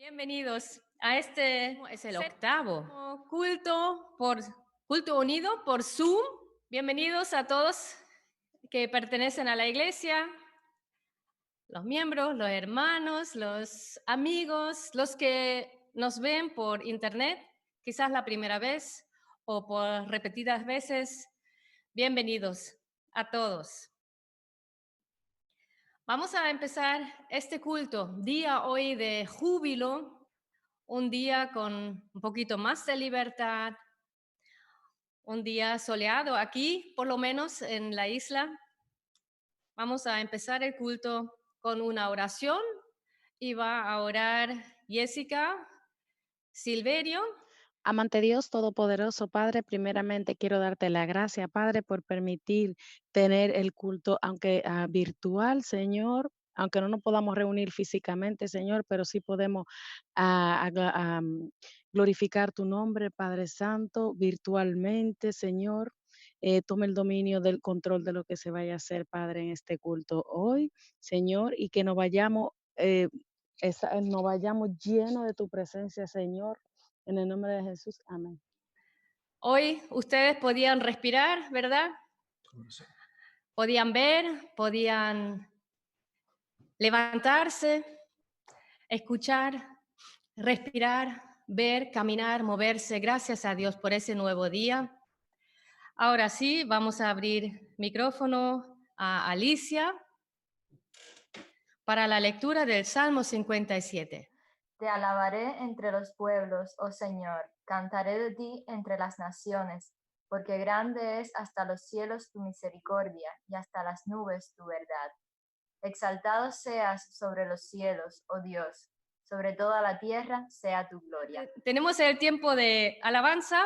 Bienvenidos a este, es el octavo culto unido por Zoom. Bienvenidos a todos que pertenecen a la iglesia, los miembros, los hermanos, los amigos, los que nos ven por internet, quizás la primera vez o por repetidas veces. Bienvenidos a todos. Vamos a empezar este culto, día hoy de júbilo, un día con un poquito más de libertad, un día soleado aquí, por lo menos en la isla. Vamos a empezar el culto con una oración y va a orar Jessica Silverio. Amante Dios Todopoderoso, Padre, primeramente quiero darte la gracia, Padre, por permitir tener el culto, aunque virtual, Señor, aunque no nos podamos reunir físicamente, Señor, pero sí podemos glorificar tu nombre, Padre Santo, virtualmente, Señor. Tome el dominio del control de lo que se vaya a hacer, Padre, en este culto hoy, Señor, y que nos vayamos llenos de tu presencia, Señor. En el nombre de Jesús, amén. Hoy ustedes podían respirar, ¿verdad? Sí. Podían ver, podían levantarse, escuchar, respirar, ver, caminar, moverse. Gracias a Dios por ese nuevo día. Ahora sí, vamos a abrir micrófono a Alicia para la lectura del Salmo 57. Te alabaré entre los pueblos, oh Señor, cantaré de ti entre las naciones, porque grande es hasta los cielos tu misericordia y hasta las nubes tu verdad. Exaltado seas sobre los cielos, oh Dios, sobre toda la tierra sea tu gloria. Tenemos el tiempo de alabanza.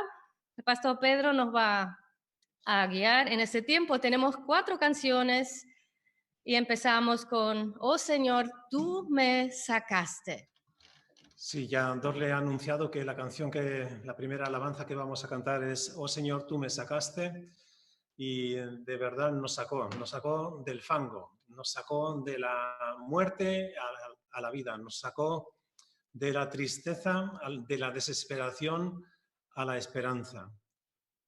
El pastor Pedro nos va a guiar en ese tiempo. Tenemos 4 canciones y empezamos con Oh Señor, tú me sacaste. Sí, ya Andor le ha anunciado que la primera alabanza que vamos a cantar es Oh Señor, tú me sacaste, y de verdad nos sacó del fango, nos sacó de la muerte a la vida, nos sacó de la tristeza, de la desesperación a la esperanza.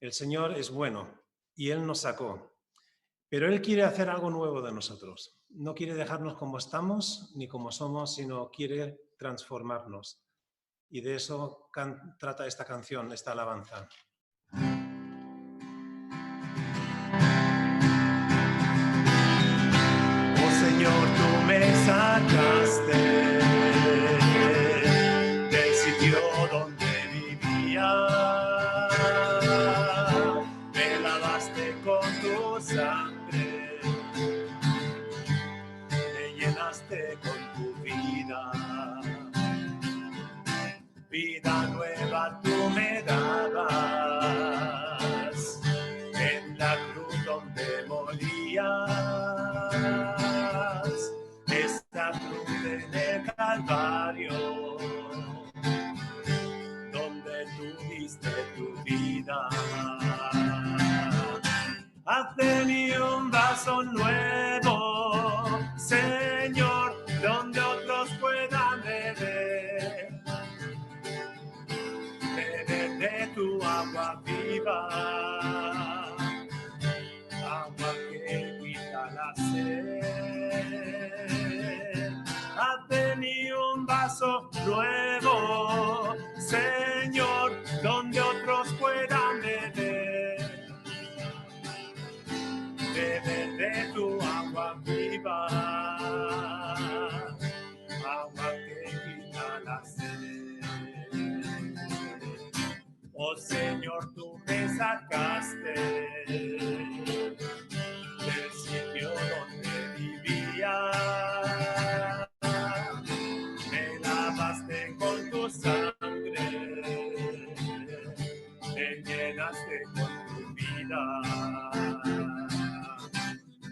El Señor es bueno y Él nos sacó, pero Él quiere hacer algo nuevo de nosotros. No quiere dejarnos como estamos ni como somos, sino quiere transformarnos. Y de eso trata esta canción, esta alabanza. Oh Señor, tú me sacaste del sitio donde vivía, me lavaste con tu sangre, me llenaste con tu vida. Vida nueva tú me dabas en la cruz donde morías, esta cruz en el Calvario donde tú diste tu vida. Haz de mí un vaso nuevo, Señor, donde otros puedan beber de tu agua viva, agua que quita la sed. Haz de mí un vaso nuevo, Señor, donde otros puedan beber de tu agua viva, agua que quita la sed. Oh Señor, tú me sacaste del sitio donde vivía, me lavaste con tu sangre, me llenaste con tu vida.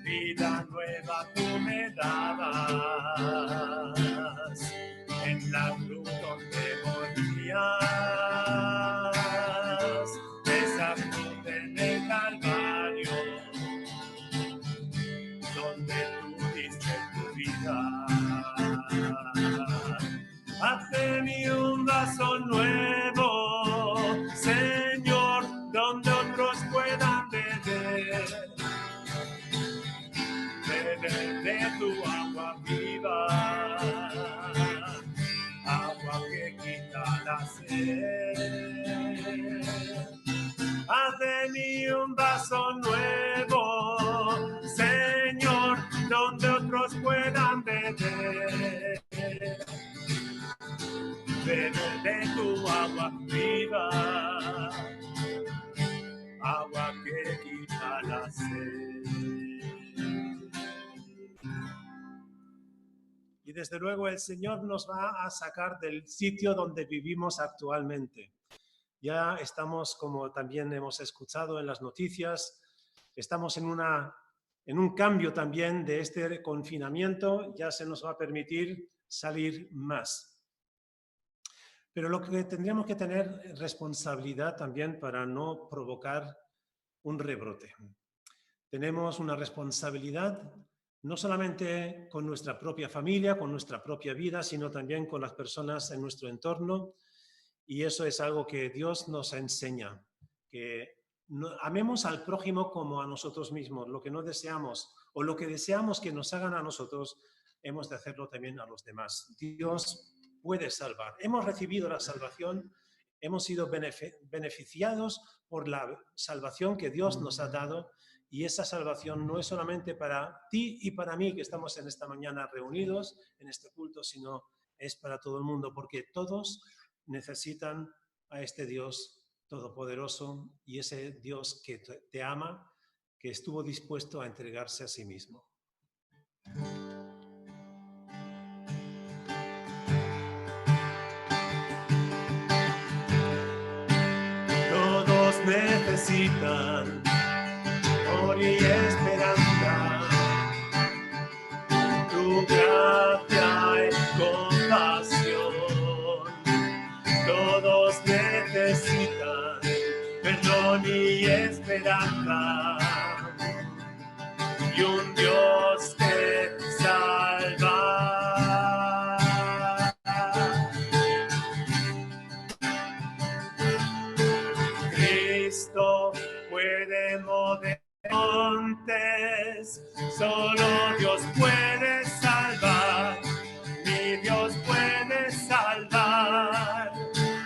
Vida nueva tú me dabas en la cruz donde morías, esa cruz en el Calvario donde tú diste tu vida. Haz de mí un vaso nuevo, Señor, donde otros puedan beber. Beber de tu agua viva, agua que quita la sed. Haz de mí un vaso nuevo, Señor, donde otros puedan beber. Beber de tu agua viva, agua que quita la sed. Y desde luego el Señor nos va a sacar del sitio donde vivimos actualmente. Ya estamos, como también hemos escuchado en las noticias, estamos en un cambio también de este confinamiento. Ya se nos va a permitir salir más. Pero lo que tendríamos que tener responsabilidad también para no provocar un rebrote. Tenemos una responsabilidad no solamente con nuestra propia familia, con nuestra propia vida, sino también con las personas en nuestro entorno. Y eso es algo que Dios nos enseña, que amemos al prójimo como a nosotros mismos. Lo que no deseamos o lo que deseamos que nos hagan a nosotros, hemos de hacerlo también a los demás. Dios puede salvar. Hemos recibido la salvación, hemos sido beneficiados por la salvación que Dios nos ha dado, y esa salvación no es solamente para ti y para mí que estamos en esta mañana reunidos en este culto, sino es para todo el mundo, porque todos necesitan a este Dios todopoderoso y ese Dios que te ama, que estuvo dispuesto a entregarse a sí mismo. Todos necesitan amor y esperanza, tu gracia y compasión. Todos necesitan perdón y esperanza y un Dios que salva. Cristo puede mover montes, solo Dios puede salvar, mi Dios puede salvar,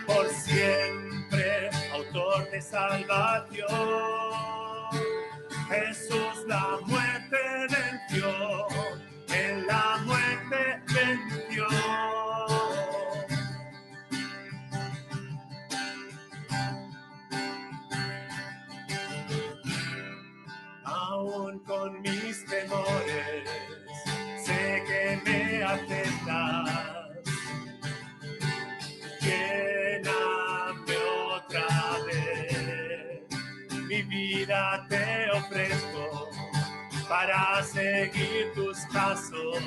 por siempre, autor de salvación. Jesús la muerte venció, en la muerte venció. Aún con mis temores, sé que me aceptas. Lléname otra vez, mi vida te ofrezco para seguir tus pasos.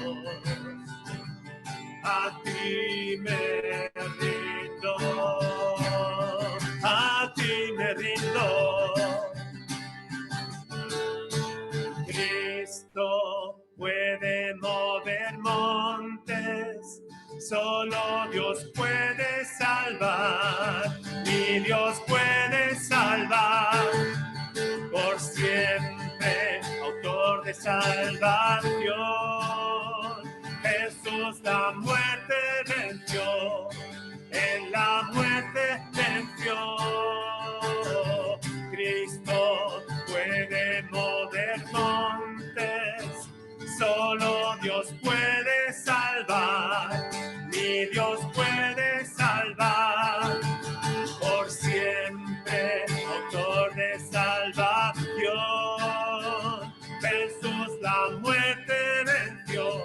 A ti me rindo, a ti me rindo. Cristo puede mover montes, solo Dios puede salvar, mi Dios puede salvar, por siempre, autor de salvación. Jesús la muerte venció, en la muerte venció. Cristo puede mover montes, solo Dios puede salvar, mi Dios puede salvar, por siempre, autor de salvación. Jesús la muerte venció,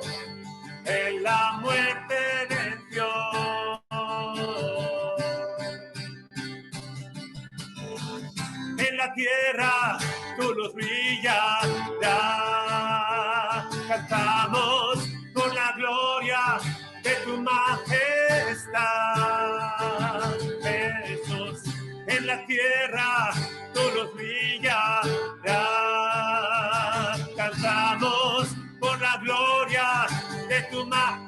en la muerte venció. En la tierra tu luz brilla, cantamos con la gloria de tu majestad. Jesús, en la tierra tu luz brilla, cantamos con la gloria de tu majestad.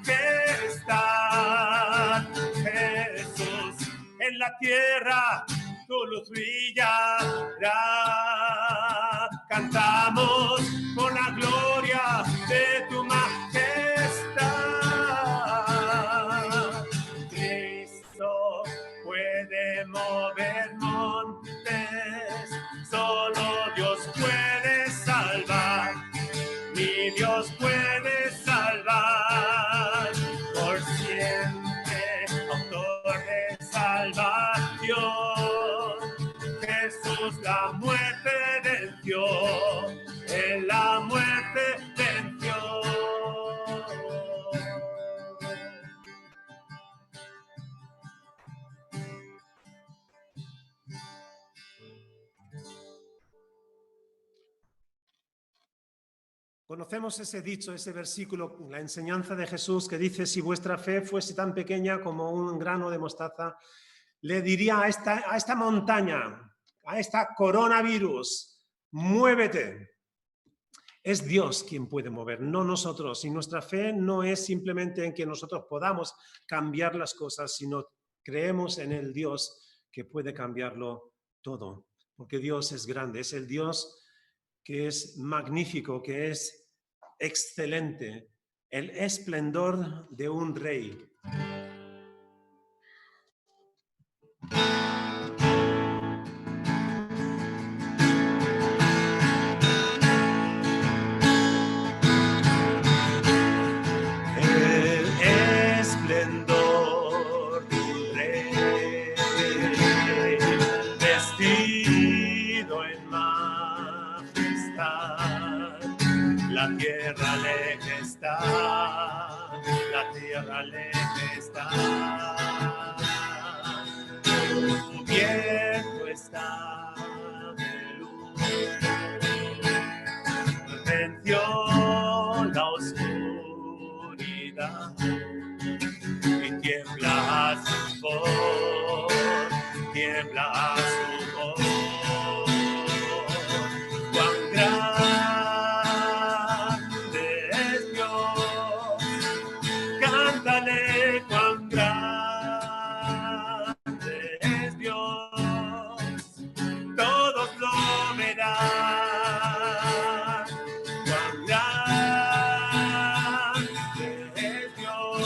la tierra tu luz brillará. Cantamos con la gloria de tu majestad. Cristo puede mover montes, solo Dios puede salvar. Mi Dios puede salvar por siempre, autor de salvación. Jesús la muerte venció, en la muerte venció. Conocemos ese dicho, ese versículo, la enseñanza de Jesús que dice: si vuestra fe fuese tan pequeña como un grano de mostaza, le diría a esta montaña, a esta coronavirus, muévete. Es Dios quien puede mover, no nosotros. Y nuestra fe no es simplemente en que nosotros podamos cambiar las cosas, sino creemos en el Dios que puede cambiarlo todo. Porque Dios es grande, es el Dios que es magnífico, que es excelente, el esplendor de un rey. El esplendor de un rey, vestido en majestad. La tierra lejos está, la tierra lejos está, cubierto está de luz. Venció la oscuridad y tiembla a su voz, tiembla a su voz. Cuán grande es Dios, cántale cuán grande es Dios, todos lo verán. Cuán grande es Dios.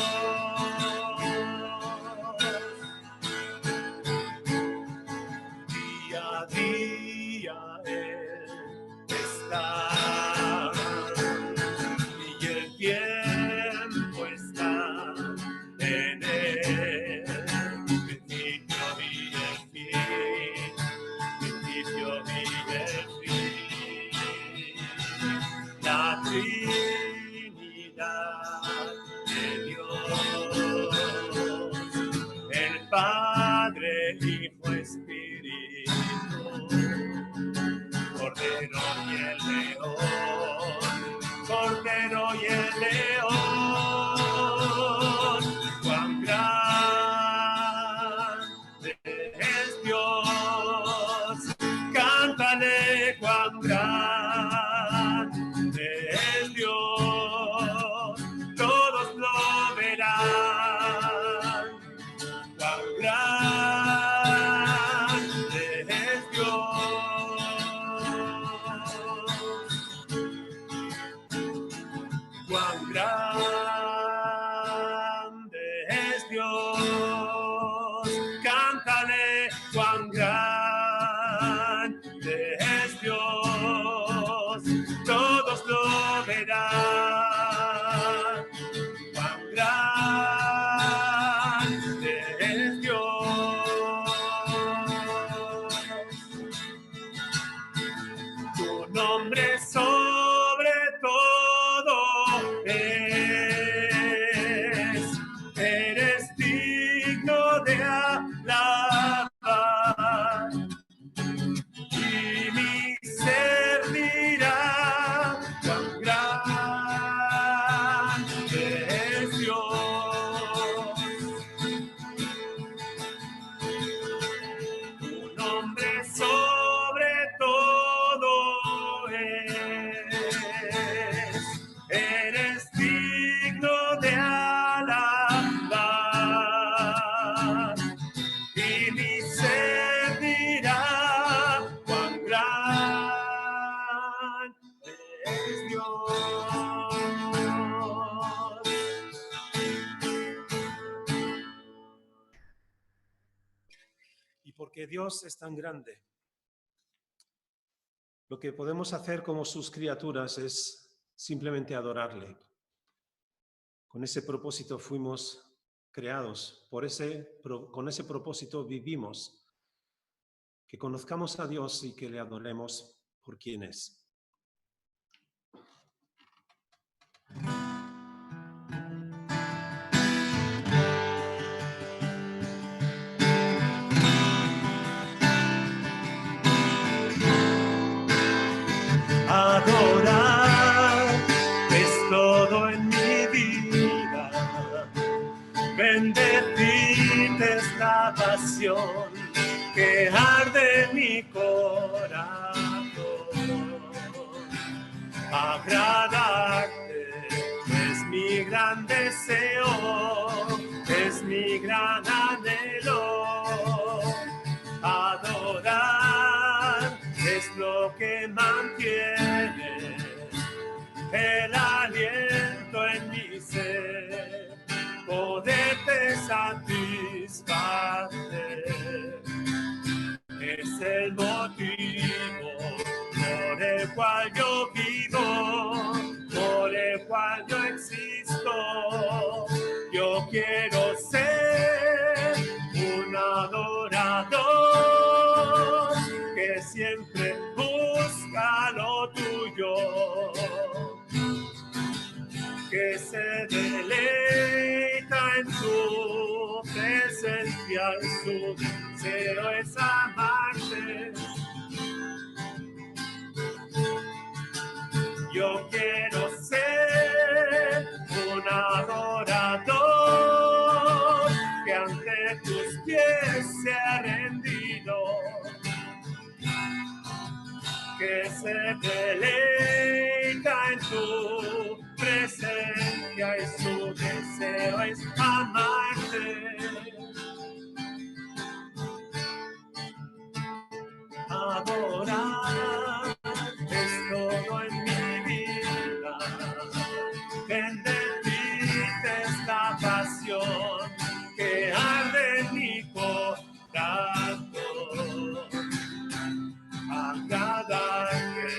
Día a día Él está, y el tiempo está en Él. Principio y el fin, principio y el fin. La Trinidad de Dios, el Padre, Hijo, Espíritu, Cordero y el León, Cordero y el León. Cuán grande es Dios, cántale cuán grande es Dios, todos lo verán. Cuán grande es Dios. Cuán grande es Dios, cántale cuán grande es Dios, todos lo verán. Cuán grande es Dios. Tu nombre sobre todo es, eres digno de alabar, y mi ser dirá cuán grande es Dios. Tu nombre sobre todo es, eres digno de alabar, y mi porque Dios es tan grande, lo que podemos hacer como sus criaturas es simplemente adorarle. Con ese propósito fuimos creados, con ese propósito vivimos, que conozcamos a Dios y que le adoremos por quien es. Adorar es todo en mi vida, bendecirte es la pasión que arde en mi corazón. Agradarte es mi gran deseo, es mi gran anhelo. Adorar es lo que mantiene el aliento en mi ser, poderte satisfacer. Es el motivo por el cual yo vivo, por el cual yo existo. Yo quiero ser un adorador que siempre busca lo tuyo, que se deleita en tu presencia, y su deseo es amarte. Yo quiero ser un adorador que ante tus pies se ha rendido, que se deleita en tu presencia y su deseo es amarte. Adorar es todo en mi vida, bendecirte es la pasión que arde en mi corazón. Agradarte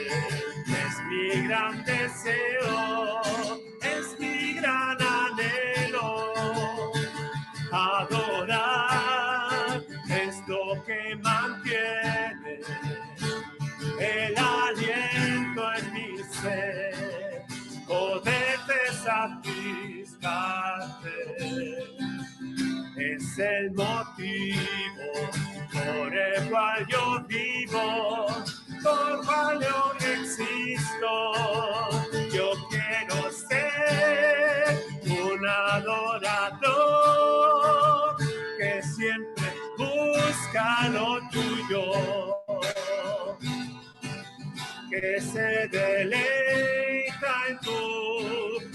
es mi gran deseo, es mi gran anhelo. Adorar es lo que mantiene el aliento en mi ser, poderte satisfacer. Es el motivo por el cual yo vivo, por el cual yo existo. Yo quiero ser un adorador que siempre busca lo tuyo, que se deleita en tu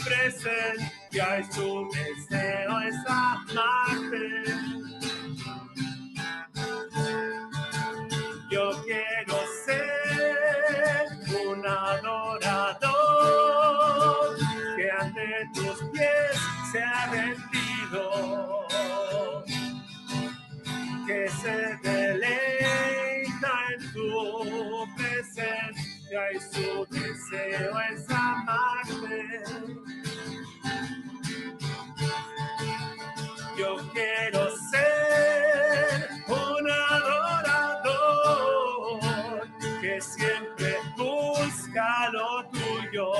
presencia y su deseo es amarte. Yo quiero ser un adorador que ante tus pies se ha rendido, que se deleita en tu presencia y su deseo es amarte. Yo quiero ser un adorador que siempre busca lo tuyo,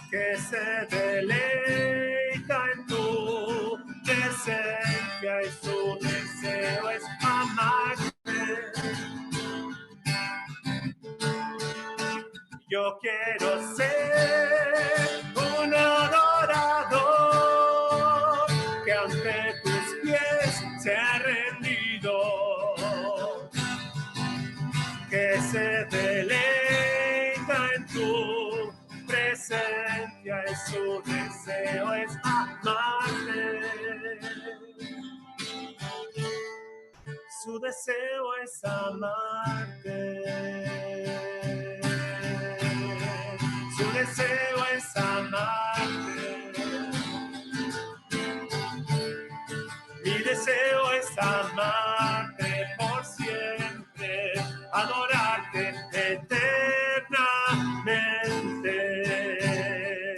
que se deleita en tu presencia y su deseo es amarte. Yo quiero ser un adorador que ante tus pies se ha rendido, que se deleita en tu presencia y su deseo es amarte. Su deseo es amarte. Su deseo es amarte. Mi deseo es amarte por siempre, adorarte eternamente.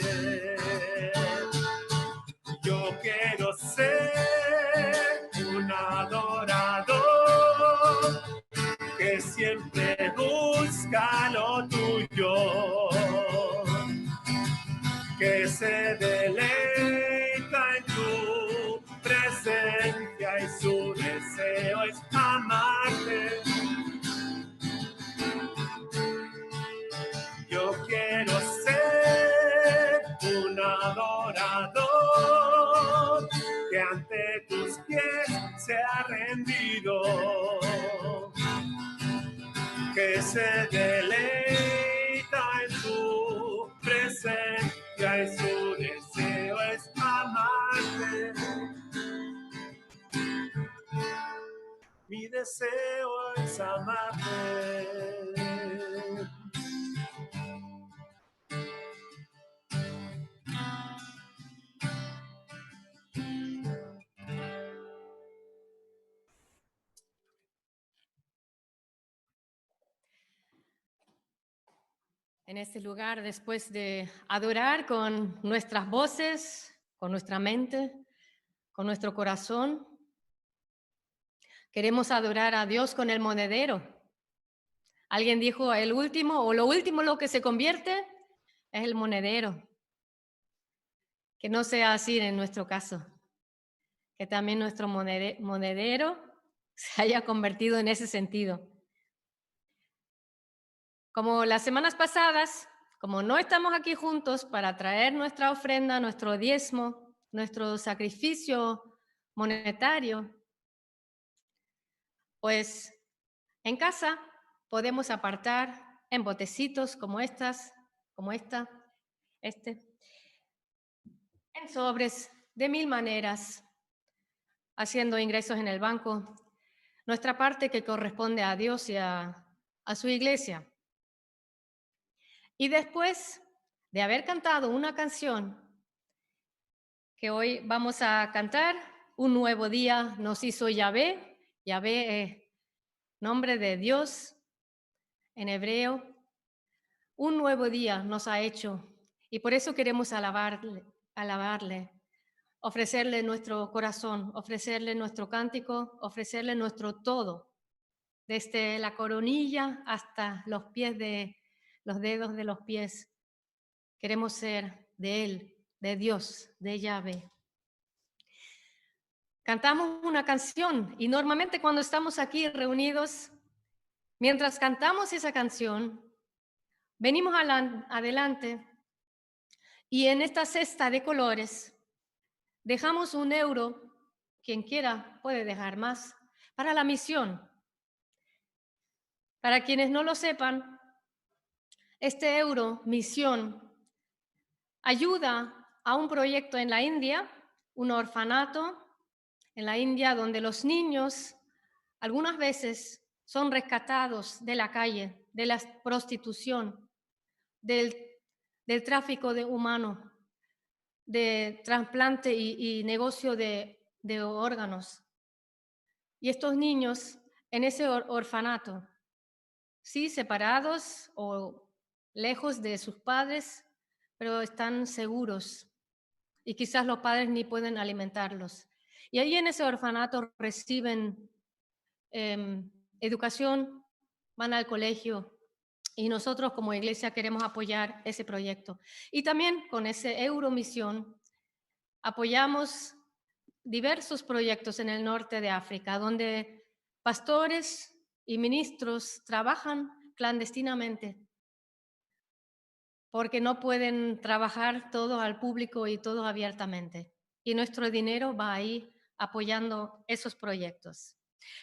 Yo quiero ser un adorador que siempre busca lo tuyo, que se deleita en tu presencia y su deseo es amarte. Yo quiero ser un adorador que ante tus pies se ha rendido, que se deleita en tu presencia y su deseo es amarte. Mi deseo es amarte. En este lugar, después de adorar con nuestras voces, con nuestra mente, con nuestro corazón, queremos adorar a Dios con el monedero. Alguien dijo, el último o lo último lo que se convierte es el monedero. Que no sea así en nuestro caso. Que también nuestro monedero se haya convertido en ese sentido. Como las semanas pasadas, como no estamos aquí juntos para traer nuestra ofrenda, nuestro diezmo, nuestro sacrificio monetario, pues en casa podemos apartar en botecitos como esta, en sobres de 1000 maneras, haciendo ingresos en el banco, nuestra parte que corresponde a Dios y a su iglesia. Y después de haber cantado una canción que hoy vamos a cantar, un nuevo día nos hizo Yahvé. Yahvé es nombre de Dios en hebreo. Un nuevo día nos ha hecho y por eso queremos alabarle, ofrecerle nuestro corazón, ofrecerle nuestro cántico, ofrecerle nuestro todo, desde la coronilla hasta los pies los dedos de los pies. Queremos ser de Él, de Dios, de Yahvé. Cantamos una canción y normalmente cuando estamos aquí reunidos, mientras cantamos esa canción, venimos adelante y en esta cesta de colores dejamos €1, quien quiera puede dejar más, para la misión. Para quienes no lo sepan, este euro, misión, ayuda a un proyecto en la India, un orfanato en la India donde los niños algunas veces son rescatados de la calle, de la prostitución, del tráfico de humanos, de trasplante y negocio de órganos. Y estos niños en ese orfanato, sí, separados o lejos de sus padres, pero están seguros y quizás los padres ni pueden alimentarlos. Y ahí en ese orfanato reciben educación, van al colegio y nosotros como iglesia queremos apoyar ese proyecto. Y también con ese Euromisión apoyamos diversos proyectos en el norte de África, donde pastores y ministros trabajan clandestinamente porque no pueden trabajar todo al público y todo abiertamente. Y nuestro dinero va ahí apoyando esos proyectos.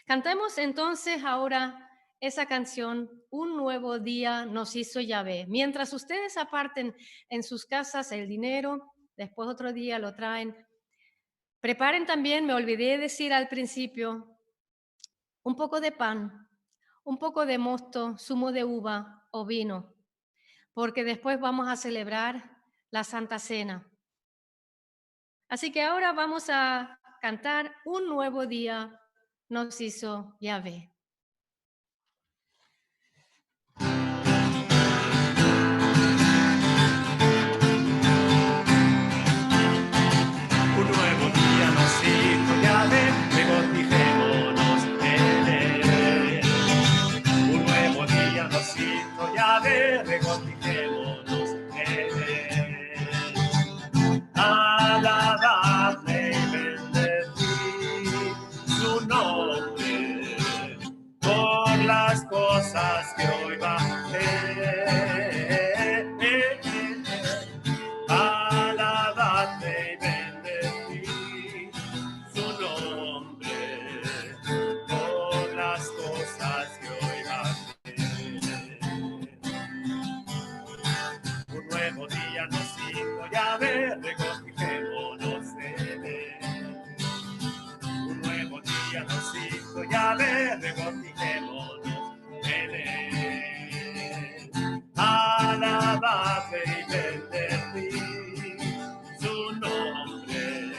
Cantemos entonces ahora esa canción, Un nuevo día nos hizo Yahvé. Mientras ustedes aparten en sus casas el dinero, después otro día lo traen. Preparen también, me olvidé decir al principio, un poco de pan, un poco de mosto, zumo de uva o vino, porque después vamos a celebrar la Santa Cena. Así que ahora vamos a cantar Un nuevo día nos hizo Yahvé. Un nuevo día nos hizo Yahvé, regocijémonos en él. Un nuevo día nos hizo Yahvé, regocijémonos en él. Alabadle y bendecid su nombre por las cosas que hoy va a hacer. Alabadle y bendecid su nombre por las cosas que hoy va a hacer. Un nuevo día nos hizo Yahvé, regocijémonos en él. Un nuevo día nos hizo Yahvé, regocijémonos en él. Alabadle y bendecid su nombre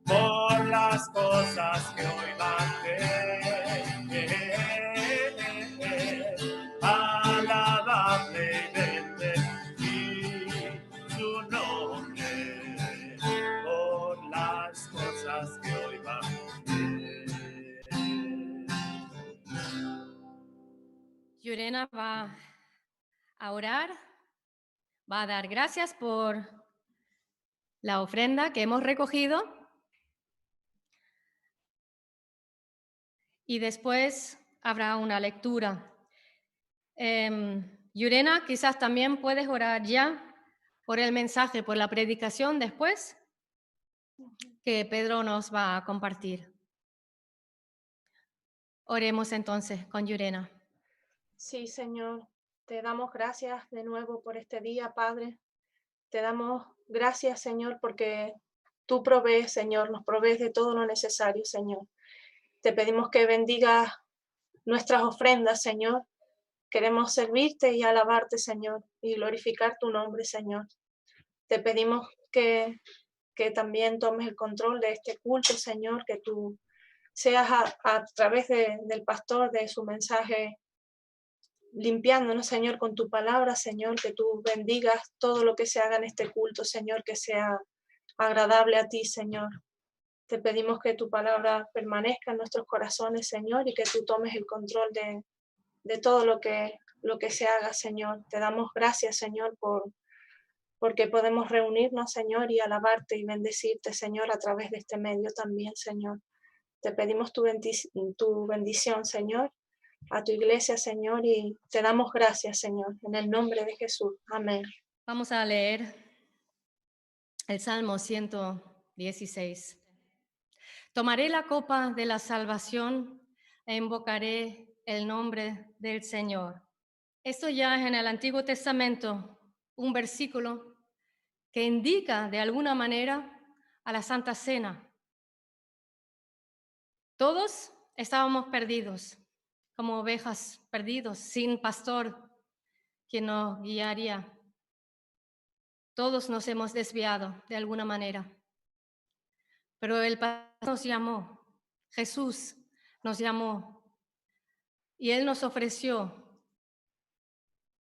por las cosas que hoy va a hacer. Alabadle y bendecid su nombre por las cosas que hoy va a hacer. Yurena va a orar, va a dar gracias por la ofrenda que hemos recogido y después habrá una lectura. Yurena, quizás también puedes orar ya por el mensaje, por la predicación después que Pedro nos va a compartir. Oremos entonces con Yurena. Sí, Señor, te damos gracias de nuevo por este día, Padre. Te damos gracias, Señor, porque tú provees, Señor, nos provees de todo lo necesario, Señor. Te pedimos que bendigas nuestras ofrendas, Señor. Queremos servirte y alabarte, Señor, y glorificar tu nombre, Señor. Te pedimos que también tomes el control de este culto, Señor, que tú seas a través del pastor, de su mensaje, limpiándonos, Señor, con tu palabra, Señor, que tú bendigas todo lo que se haga en este culto, Señor, que sea agradable a ti, Señor. Te pedimos que tu palabra permanezca en nuestros corazones, Señor, y que tú tomes el control de todo lo que se haga, Señor. Te damos gracias, Señor, porque podemos reunirnos, Señor, y alabarte y bendecirte, Señor, a través de este medio también, Señor. Te pedimos tu bendición, Señor, a tu iglesia, Señor, y te damos gracias, Señor, en el nombre de Jesús. Amén. Vamos a leer el Salmo 116. Tomaré la copa de la salvación e invocaré el nombre del Señor. Esto ya es en el Antiguo Testamento, un versículo que indica de alguna manera a la Santa Cena. Todos estábamos perdidos, como ovejas perdidos, sin pastor quien nos guiaría. Todos nos hemos desviado de alguna manera. Pero el pastor nos llamó, Jesús nos llamó, y Él nos ofreció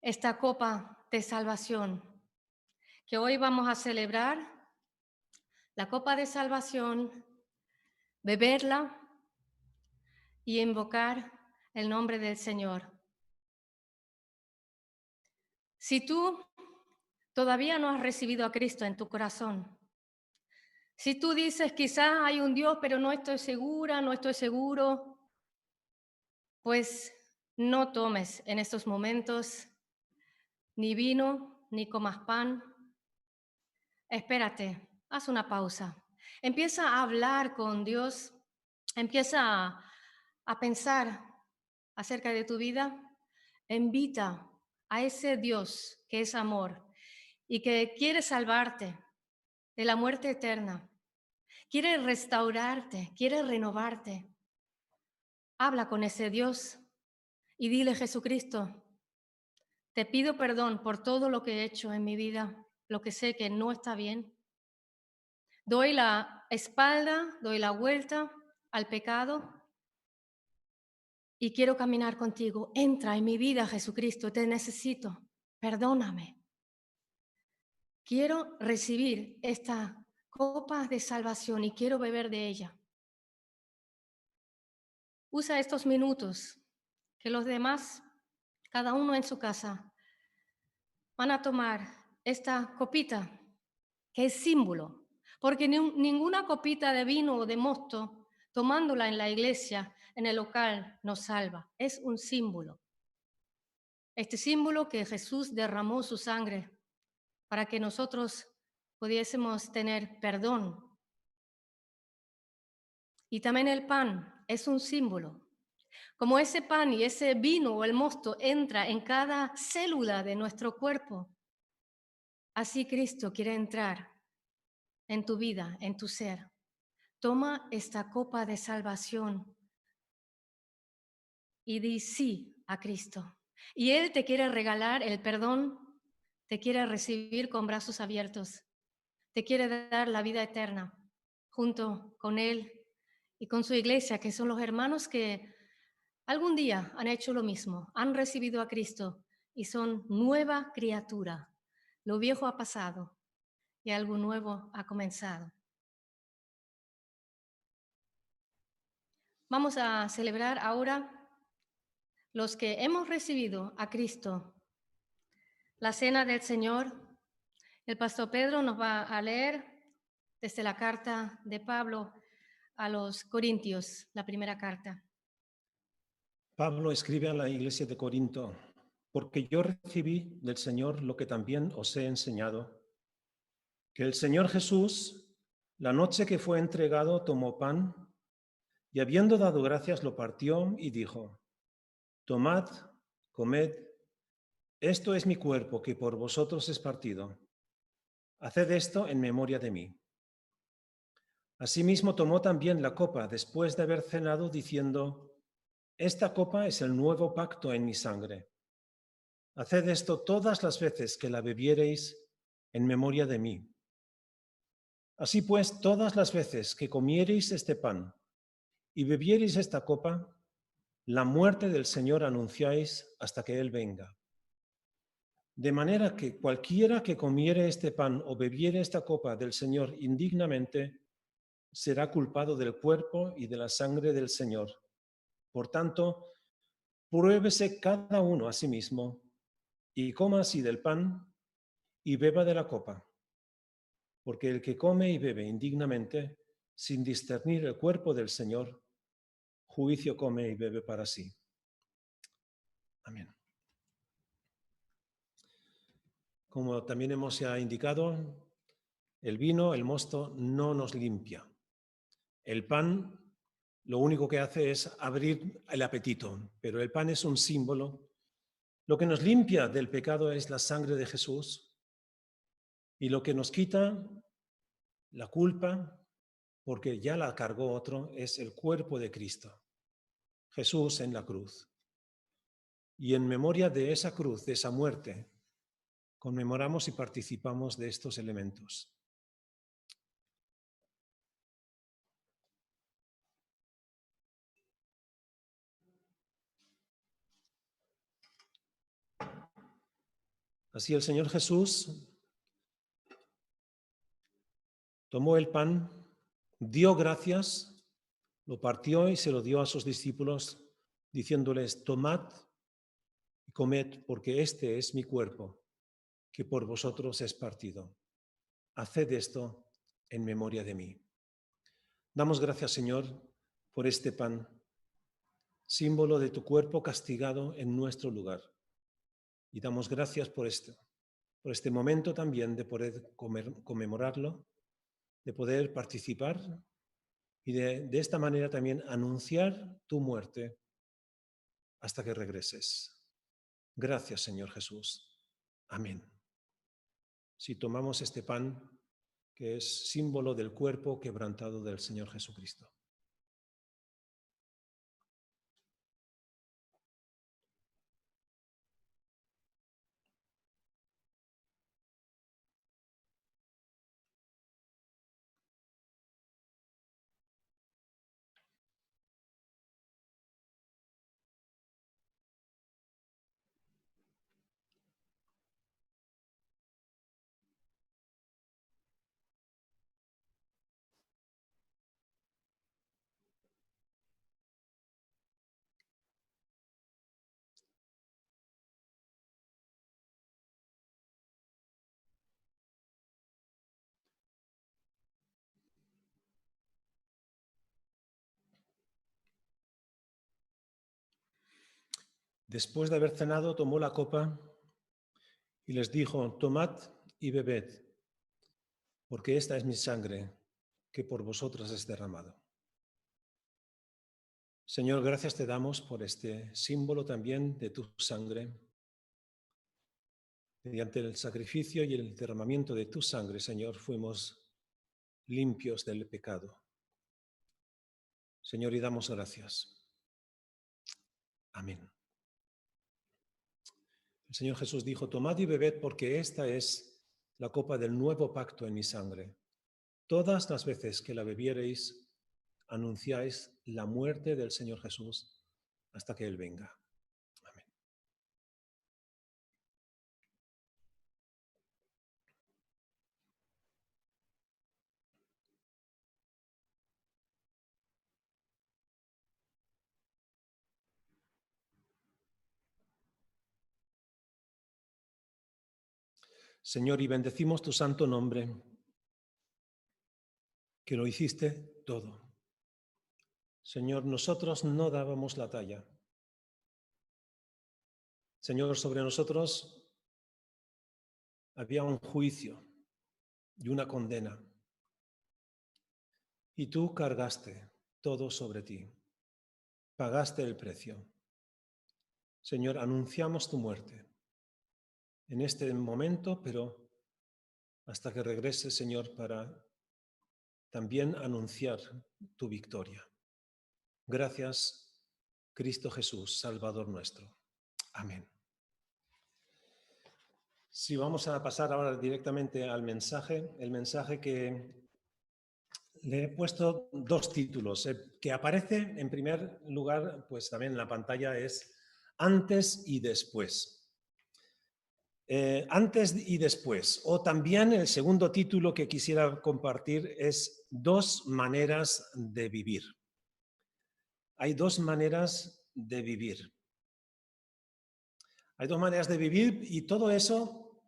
esta copa de salvación, que hoy vamos a celebrar, la copa de salvación, beberla y invocar el nombre del Señor. Si tú todavía no has recibido a Cristo en tu corazón, si tú dices, quizás hay un Dios, pero no estoy segura, no estoy seguro, pues no tomes en estos momentos ni vino, ni comas pan. Espérate, haz una pausa. Empieza a hablar con Dios, empieza a pensar acerca de tu vida. Invita a ese Dios que es amor y que quiere salvarte de la muerte eterna. Quiere restaurarte, quiere renovarte. Habla con ese Dios y dile, Jesucristo, te pido perdón por todo lo que he hecho en mi vida, lo que sé que no está bien. Doy la espalda, doy la vuelta al pecado y quiero caminar contigo. Entra en mi vida, Jesucristo, te necesito. Perdóname. Quiero recibir esta copa de salvación y quiero beber de ella. Usa estos minutos que los demás, cada uno en su casa, van a tomar esta copita que es símbolo, porque ninguna copita de vino o de mosto, tomándola en la iglesia, en el local, nos salva. Es un símbolo. Este símbolo que Jesús derramó su sangre para que nosotros pudiésemos tener perdón. Y también el pan es un símbolo. Como ese pan y ese vino o el mosto entra en cada célula de nuestro cuerpo, así Cristo quiere entrar en tu vida, en tu ser. Toma esta copa de salvación y di sí a Cristo. Y Él te quiere regalar el perdón, te quiere recibir con brazos abiertos, te quiere dar la vida eterna junto con Él y con su iglesia, que son los hermanos que algún día han hecho lo mismo, han recibido a Cristo y son nueva criatura. Lo viejo ha pasado y algo nuevo ha comenzado. Vamos a celebrar ahora los que hemos recibido a Cristo la cena del Señor. El pastor Pedro nos va a leer desde la carta de Pablo a los Corintios, la primera carta. Pablo escribe a la iglesia de Corinto: porque yo recibí del Señor lo que también os he enseñado, que el Señor Jesús, la noche que fue entregado, tomó pan y habiendo dado gracias lo partió y dijo: tomad, comed, esto es mi cuerpo que por vosotros es partido. Haced esto en memoria de mí. Asimismo tomó también la copa después de haber cenado, diciendo: esta copa es el nuevo pacto en mi sangre. Haced esto todas las veces que la bebiereis en memoria de mí. Así pues, todas las veces que comiereis este pan y bebiereis esta copa, la muerte del Señor anunciáis hasta que Él venga. De manera que cualquiera que comiere este pan o bebiere esta copa del Señor indignamente, será culpado del cuerpo y de la sangre del Señor. Por tanto, pruébese cada uno a sí mismo y coma así del pan y beba de la copa. Porque el que come y bebe indignamente, sin discernir el cuerpo del Señor, juicio come y bebe para sí. Amén. Como también hemos ya indicado, el vino, el mosto, no nos limpia. El pan lo único que hace es abrir el apetito, pero el pan es un símbolo. Lo que nos limpia del pecado es la sangre de Jesús y lo que nos quita la culpa, porque ya la cargó otro, es el cuerpo de Cristo, Jesús en la cruz. Y en memoria de esa cruz, de esa muerte, conmemoramos y participamos de estos elementos. Así el Señor Jesús tomó el pan, dio gracias, lo partió y se lo dio a sus discípulos, diciéndoles: tomad y comed, porque este es mi cuerpo, que por vosotros es partido. Haced esto en memoria de mí. Damos gracias, Señor, por este pan, símbolo de tu cuerpo castigado en nuestro lugar. Y damos gracias por este momento también de poder conmemorarlo, de poder participar y de esta manera también anunciar tu muerte hasta que regreses. Gracias, Señor Jesús. Amén. Si tomamos este pan, que es símbolo del cuerpo quebrantado del Señor Jesucristo. Después de haber cenado, tomó la copa y les dijo: tomad y bebed, porque esta es mi sangre, que por vosotros es derramado. Señor, gracias te damos por este símbolo también de tu sangre. Mediante el sacrificio y el derramamiento de tu sangre, Señor, fuimos limpios del pecado. Señor, y damos gracias. Amén. El Señor Jesús dijo: tomad y bebed, porque esta es la copa del nuevo pacto en mi sangre. Todas las veces que la bebiereis, anunciáis la muerte del Señor Jesús hasta que Él venga. Amén. Señor, y bendecimos tu santo nombre, que lo hiciste todo. Señor, nosotros no dábamos la talla. Señor, sobre nosotros había un juicio y una condena. Y tú cargaste todo sobre ti. Pagaste el precio. Señor, anunciamos tu muerte en este momento, pero hasta que regreses, Señor, para también anunciar tu victoria. Gracias, Cristo Jesús, Salvador nuestro. Amén. Sí, vamos a pasar ahora directamente al mensaje, el mensaje que le he puesto dos títulos. El que aparece en primer lugar, pues también en la pantalla, es Antes y Después. Antes y después, o también el segundo título que quisiera compartir es Dos maneras de vivir. Hay dos maneras de vivir. Hay dos maneras de vivir y todo eso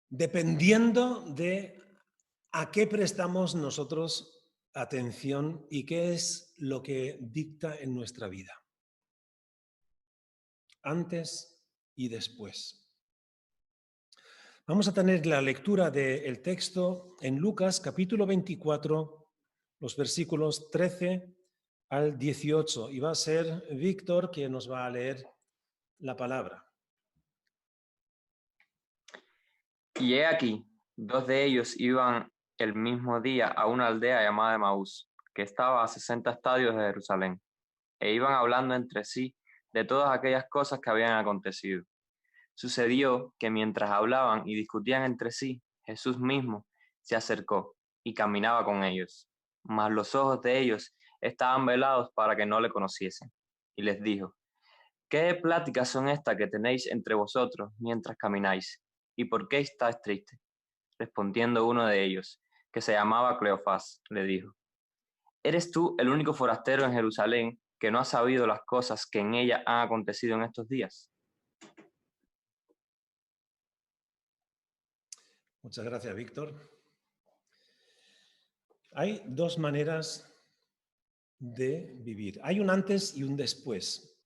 dependiendo de a qué prestamos nosotros atención y qué es lo que dicta en nuestra vida. Antes y después. Vamos a tener la lectura del texto en Lucas capítulo 24, los versículos 13 al 18. Y va a ser Víctor quien nos va a leer la palabra. Y he aquí, dos de ellos iban el mismo día a una aldea llamada Emaús, que estaba a 60 estadios de Jerusalén, e iban hablando entre sí de todas aquellas cosas que habían acontecido. Sucedió que mientras hablaban y discutían entre sí, Jesús mismo se acercó y caminaba con ellos. Mas los ojos de ellos estaban velados para que no le conociesen. Y les dijo: ¿qué pláticas son estas que tenéis entre vosotros mientras camináis? ¿Y por qué estáis tristes? Respondiendo uno de ellos, que se llamaba Cleofás, le dijo: ¿eres tú el único forastero en Jerusalén que no ha sabido las cosas que en ella han acontecido en estos días? Muchas gracias, Víctor. Hay dos maneras de vivir. Hay un antes y un después.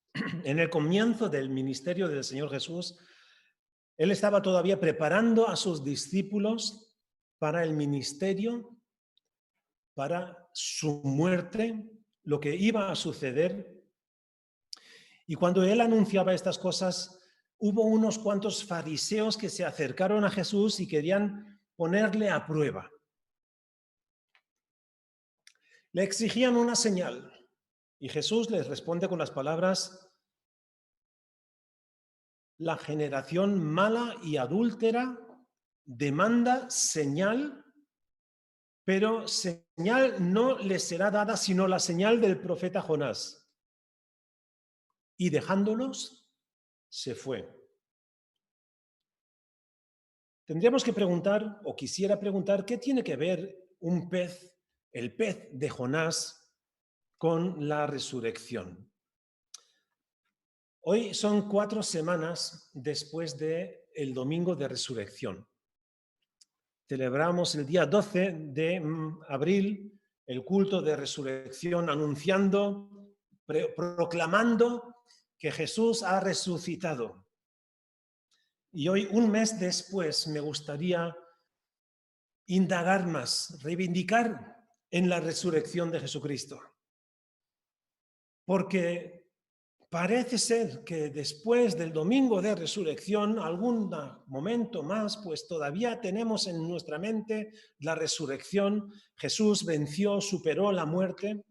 En el comienzo del ministerio del Señor Jesús, Él estaba todavía preparando a sus discípulos para el ministerio, para su muerte, lo que iba a suceder. Y cuando Él anunciaba estas cosas, hubo unos cuantos fariseos que se acercaron a Jesús y querían ponerle a prueba. Le exigían una señal y Jesús les responde con las palabras: la generación mala y adúltera demanda señal, pero señal no les será dada sino la señal del profeta Jonás. Y dejándolos, se fue. Tendríamos que preguntar, o quisiera preguntar, ¿qué tiene que ver un pez, el pez de Jonás, con la resurrección? Hoy son 4 semanas después del domingo de resurrección. Celebramos el día 12 de abril el culto de resurrección, anunciando, proclamando que Jesús ha resucitado. Y hoy, un mes después, me gustaría indagar más, reivindicar en la resurrección de Jesucristo. Porque parece ser que después del domingo de resurrección, algún momento más, pues todavía tenemos en nuestra mente la resurrección. Jesús venció, superó la muerte,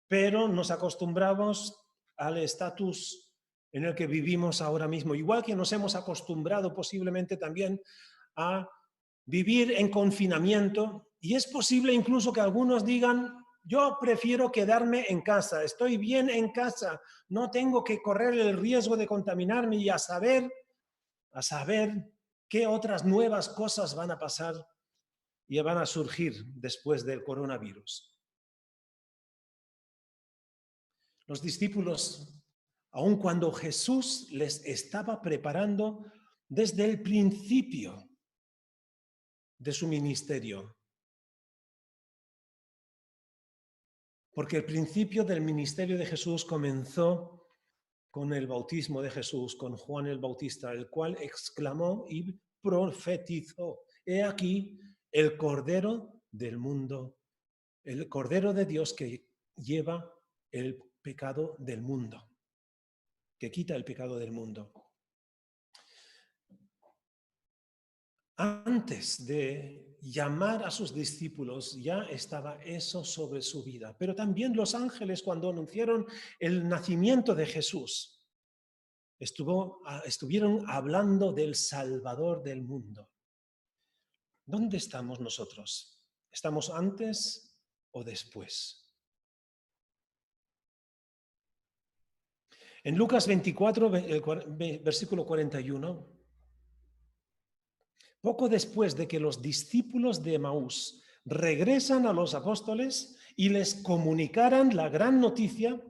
pero nos acostumbramos al estatus en el que vivimos ahora mismo. Igual que nos hemos acostumbrado posiblemente también a vivir en confinamiento, y es posible incluso que algunos digan: yo prefiero quedarme en casa, estoy bien en casa, no tengo que correr el riesgo de contaminarme, y a saber qué otras nuevas cosas van a pasar y van a surgir después del coronavirus. Los discípulos, aun cuando Jesús les estaba preparando desde el principio de su ministerio, porque el principio del ministerio de Jesús comenzó con el bautismo de Jesús, con Juan el Bautista, el cual exclamó y profetizó: he aquí el Cordero del mundo, el Cordero de Dios que lleva el pecado del mundo, que quita el pecado del mundo. Antes de llamar a sus discípulos ya estaba eso sobre su vida. Pero también los ángeles, cuando anunciaron el nacimiento de Jesús, estuvieron hablando del Salvador del mundo. ¿Dónde estamos nosotros? ¿Estamos antes o después? En Lucas 24, versículo 41, poco después de que los discípulos de Emaús regresan a los apóstoles y les comunicaran la gran noticia,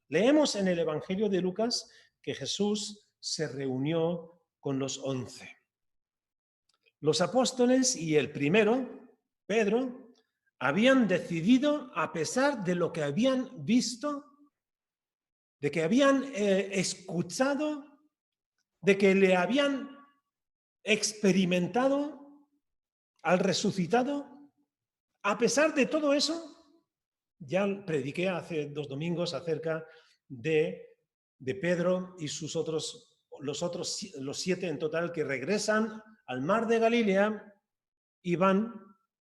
leemos en el Evangelio de Lucas que Jesús se reunió con los 11. Los apóstoles y el primero, Pedro, habían decidido, a pesar de lo que habían visto, de que habían escuchado, de que le habían experimentado al resucitado, a pesar de todo eso, ya prediqué hace 2 domingos acerca de Pedro y los 7 en total que regresan al mar de Galilea y van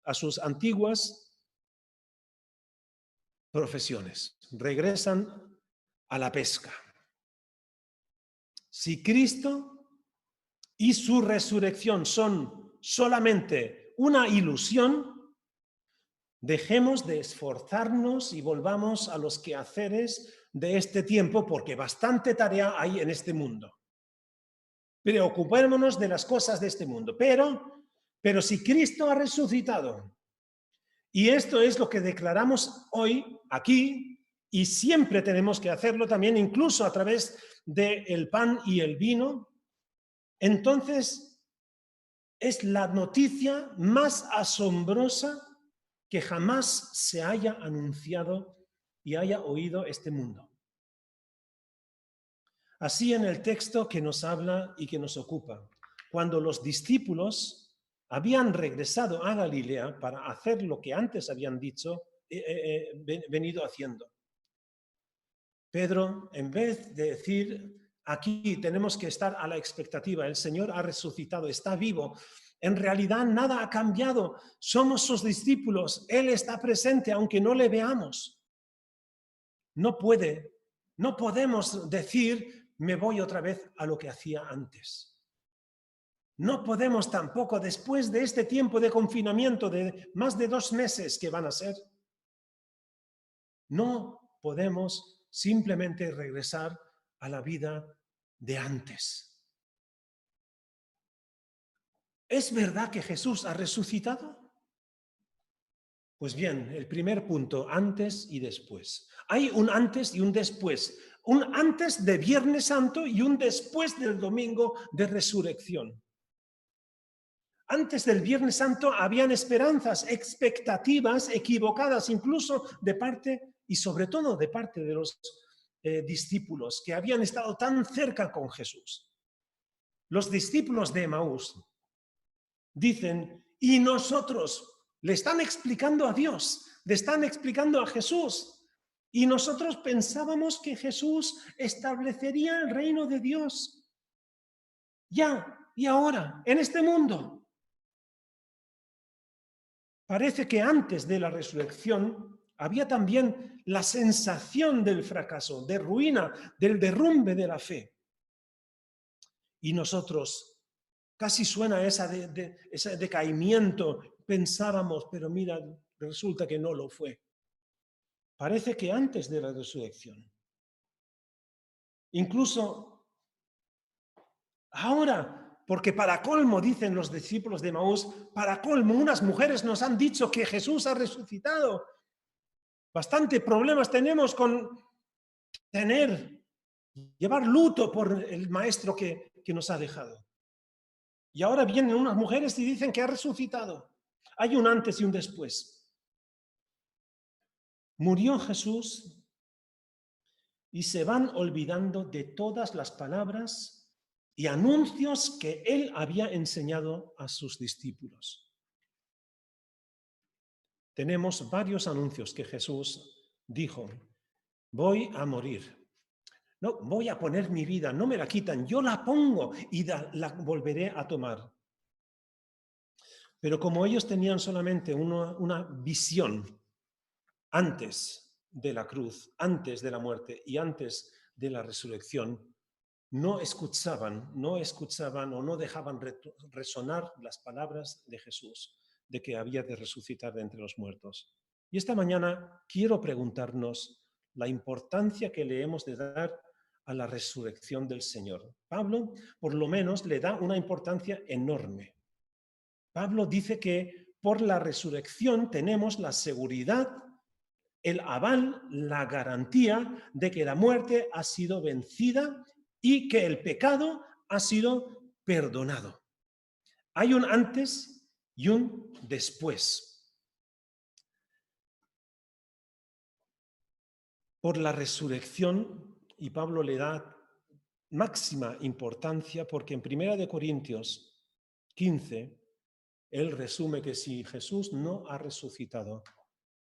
a sus antiguas profesiones, regresan a la pesca. Si Cristo y su resurrección son solamente una ilusión, dejemos de esforzarnos y volvamos a los quehaceres de este tiempo, porque bastante tarea hay en este mundo. Preocupémonos de las cosas de este mundo. Pero si Cristo ha resucitado, y esto es lo que declaramos hoy aquí, y siempre tenemos que hacerlo también, incluso a través del pan y el vino, entonces es la noticia más asombrosa que jamás se haya anunciado y haya oído este mundo. Así en el texto que nos habla y que nos ocupa, cuando los discípulos habían regresado a Galilea para hacer lo que antes habían venido haciendo, Pedro, en vez de decir: aquí tenemos que estar a la expectativa, el Señor ha resucitado, está vivo, en realidad nada ha cambiado, somos sus discípulos, Él está presente aunque no le veamos. No podemos decir: me voy otra vez a lo que hacía antes. No podemos tampoco, después de este tiempo de confinamiento de más de 2 meses que van a ser, no podemos simplemente regresar a la vida de antes. ¿Es verdad que Jesús ha resucitado? Pues bien, el primer punto, antes y después. Hay un antes y un después. Un antes de Viernes Santo y un después del domingo de resurrección. Antes del Viernes Santo habían esperanzas, expectativas equivocadas, incluso de parte y sobre todo de parte de los discípulos que habían estado tan cerca con Jesús. Los discípulos de Emaús dicen, y nosotros, le están explicando a Dios, le están explicando a Jesús, y nosotros pensábamos que Jesús establecería el reino de Dios ya y ahora, en este mundo. Parece que antes de la resurrección había también la sensación del fracaso, de ruina, del derrumbe de la fe. Y nosotros, casi suena ese decaimiento, pensábamos, pero mira, resulta que no lo fue. Parece que antes de la resurrección. Incluso ahora, porque para colmo, dicen los discípulos de Emaús, para colmo, unas mujeres nos han dicho que Jesús ha resucitado. Bastante problemas tenemos con llevar luto por el maestro que nos ha dejado. Y ahora vienen unas mujeres y dicen que ha resucitado. Hay un antes y un después. Murió Jesús y se van olvidando de todas las palabras y anuncios que él había enseñado a sus discípulos. Tenemos varios anuncios que Jesús dijo: voy a morir, no, voy a poner mi vida, no me la quitan, yo la pongo y la volveré a tomar. Pero como ellos tenían solamente una visión antes de la cruz, antes de la muerte y antes de la resurrección, no escuchaban o no dejaban resonar las palabras de Jesús, de que había de resucitar de entre los muertos. Y esta mañana quiero preguntarnos la importancia que le hemos de dar a la resurrección del Señor. Pablo, por lo menos, le da una importancia enorme. Pablo dice que por la resurrección tenemos la seguridad, el aval, la garantía de que la muerte ha sido vencida y que el pecado ha sido perdonado. Hay un antes y un después. Por la resurrección, y Pablo le da máxima importancia porque en 1 Corintios 15, él resume que si Jesús no ha resucitado,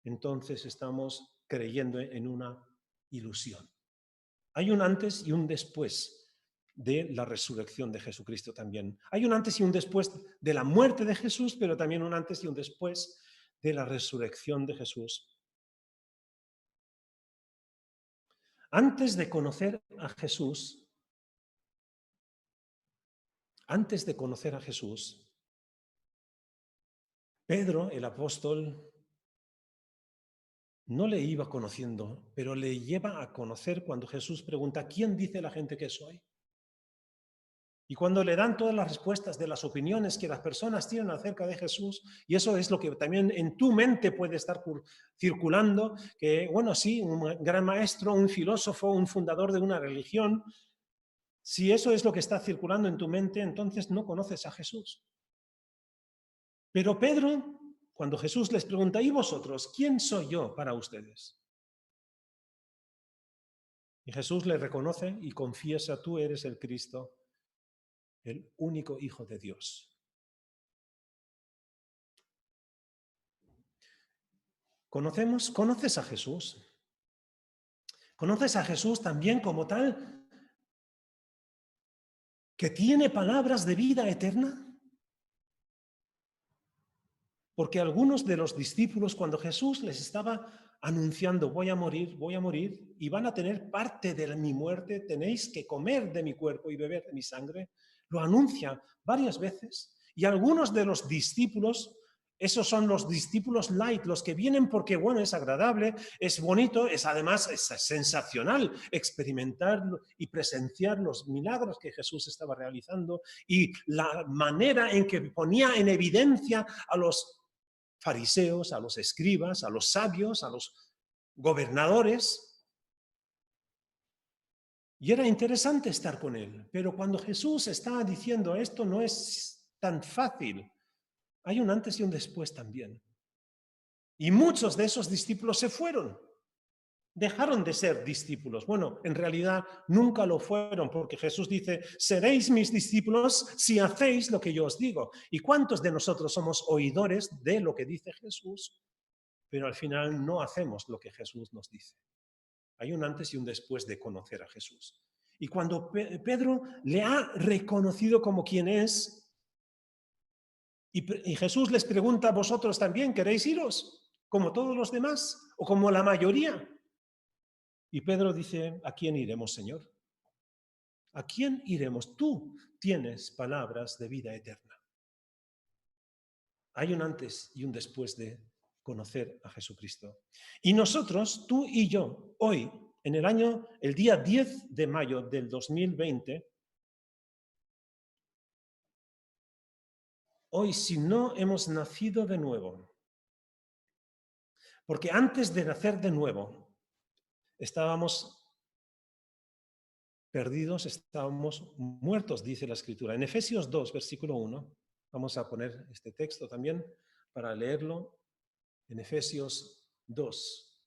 entonces estamos creyendo en una ilusión. Hay un antes y un después de la resurrección de Jesucristo también. Hay un antes y un después de la muerte de Jesús, pero también un antes y un después de la resurrección de Jesús. Antes de conocer a Jesús, Pedro, el apóstol, no le iba conociendo, pero le lleva a conocer cuando Jesús pregunta: ¿quién dice la gente que soy? Y cuando le dan todas las respuestas de las opiniones que las personas tienen acerca de Jesús, y eso es lo que también en tu mente puede estar circulando, que bueno, sí, un gran maestro, un filósofo, un fundador de una religión, si eso es lo que está circulando en tu mente, entonces no conoces a Jesús. Pero Pedro, cuando Jesús les pregunta: ¿y vosotros? ¿Quién soy yo para ustedes? Y Jesús le reconoce y confiesa: tú eres el Cristo, el único Hijo de Dios. ¿Conoces a Jesús? ¿Conoces a Jesús también como tal, que tiene palabras de vida eterna? Porque algunos de los discípulos, cuando Jesús les estaba anunciando: voy a morir, y van a tener parte de mi muerte, tenéis que comer de mi cuerpo y beber de mi sangre, lo anuncia varias veces. Y algunos de los discípulos, esos son los discípulos light, los que vienen porque, bueno, es agradable, es bonito, además es sensacional experimentar y presenciar los milagros que Jesús estaba realizando y la manera en que ponía en evidencia a los fariseos, a los escribas, a los sabios, a los gobernadores. Y era interesante estar con él, pero cuando Jesús está diciendo esto no es tan fácil. Hay un antes y un después también. Y muchos de esos discípulos se fueron. dejaron de ser discípulos. Bueno, en realidad nunca lo fueron, porque Jesús dice, seréis mis discípulos si hacéis lo que yo os digo. ¿Y cuántos de nosotros somos oidores de lo que dice Jesús, pero al final no hacemos lo que Jesús nos dice? Hay un antes y un después de conocer a Jesús. Y cuando Pedro le ha reconocido como quien es, y Jesús les pregunta, ¿vosotros también queréis iros? ¿Como todos los demás? ¿O como la mayoría? Y Pedro dice, ¿a quién iremos, Señor? ¿A quién iremos? Tú tienes palabras de vida eterna. Hay un antes y un después de conocer a Jesucristo. Y nosotros, tú y yo, hoy, en el día 10 de mayo del 2020, hoy, si no hemos nacido de nuevo, porque antes de nacer de nuevo, estábamos perdidos, estábamos muertos, dice la Escritura. En Efesios 2, versículo 1, vamos a poner este texto también para leerlo. En Efesios 2,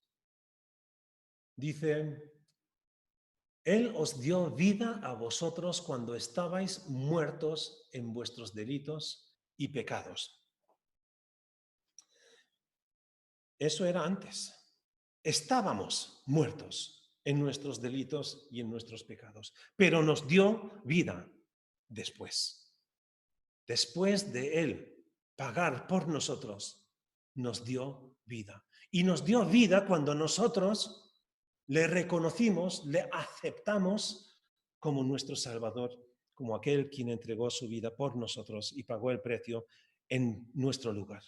dice, Él os dio vida a vosotros cuando estabais muertos en vuestros delitos y pecados. Eso era antes. Estábamos muertos en nuestros delitos y en nuestros pecados, pero nos dio vida después. Después de Él pagar por nosotros, nos dio vida. Y nos dio vida cuando nosotros le reconocimos, le aceptamos como nuestro Salvador, como aquel quien entregó su vida por nosotros y pagó el precio en nuestro lugar.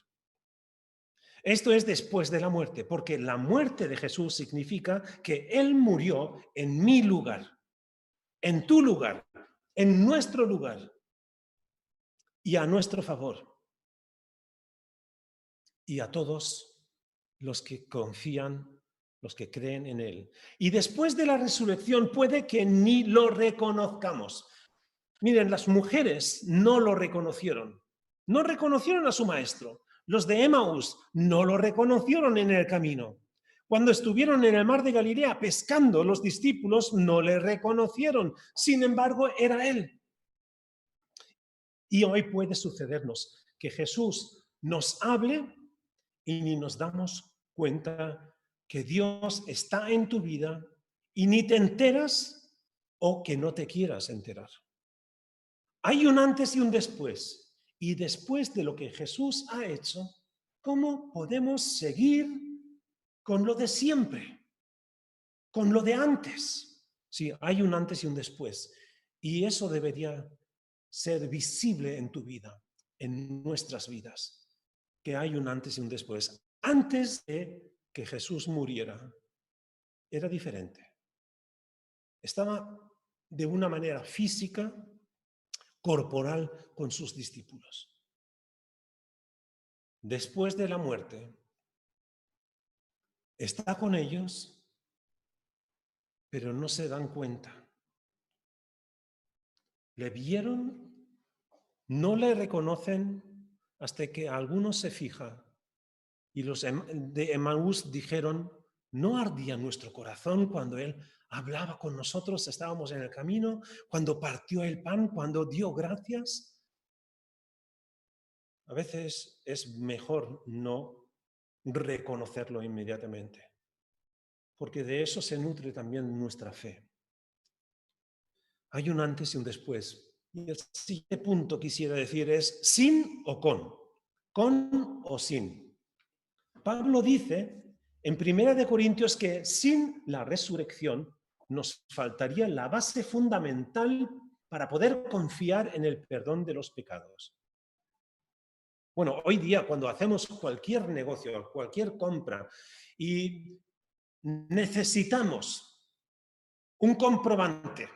Esto es después de la muerte, porque la muerte de Jesús significa que Él murió en mi lugar, en tu lugar, en nuestro lugar y a nuestro favor. Y a todos los que confían, los que creen en Él. Y después de la resurrección puede que ni lo reconozcamos. Miren, las mujeres no lo reconocieron. No reconocieron a su maestro. Los de Emaús no lo reconocieron en el camino. Cuando estuvieron en el mar de Galilea pescando, los discípulos no le reconocieron. Sin embargo, era Él. Y hoy puede sucedernos que Jesús nos hable y ni nos damos cuenta que Dios está en tu vida y ni te enteras o que no te quieras enterar. Hay un antes y un después. Y después de lo que Jesús ha hecho, ¿cómo podemos seguir con lo de siempre? Con lo de antes. Sí, hay un antes y un después. Y eso debería ser visible en tu vida, en nuestras vidas. Que hay un antes y un después. Antes de que Jesús muriera, era diferente. Estaba de una manera física, corporal con sus discípulos. Después de la muerte, está con ellos, pero no se dan cuenta. Le vieron, no le reconocen hasta que algunos se fijan. Y los de Emaús dijeron, ¿no ardía nuestro corazón cuando Él hablaba con nosotros, estábamos en el camino, cuando partió el pan, cuando dio gracias? A veces es mejor no reconocerlo inmediatamente, porque de eso se nutre también nuestra fe. Hay un antes y un después. Y el siguiente punto quisiera decir es sin o con o sin. Pablo dice en 1 Corintios que sin la resurrección nos faltaría la base fundamental para poder confiar en el perdón de los pecados. Bueno, hoy día cuando hacemos cualquier negocio, cualquier compra y necesitamos un comprobante,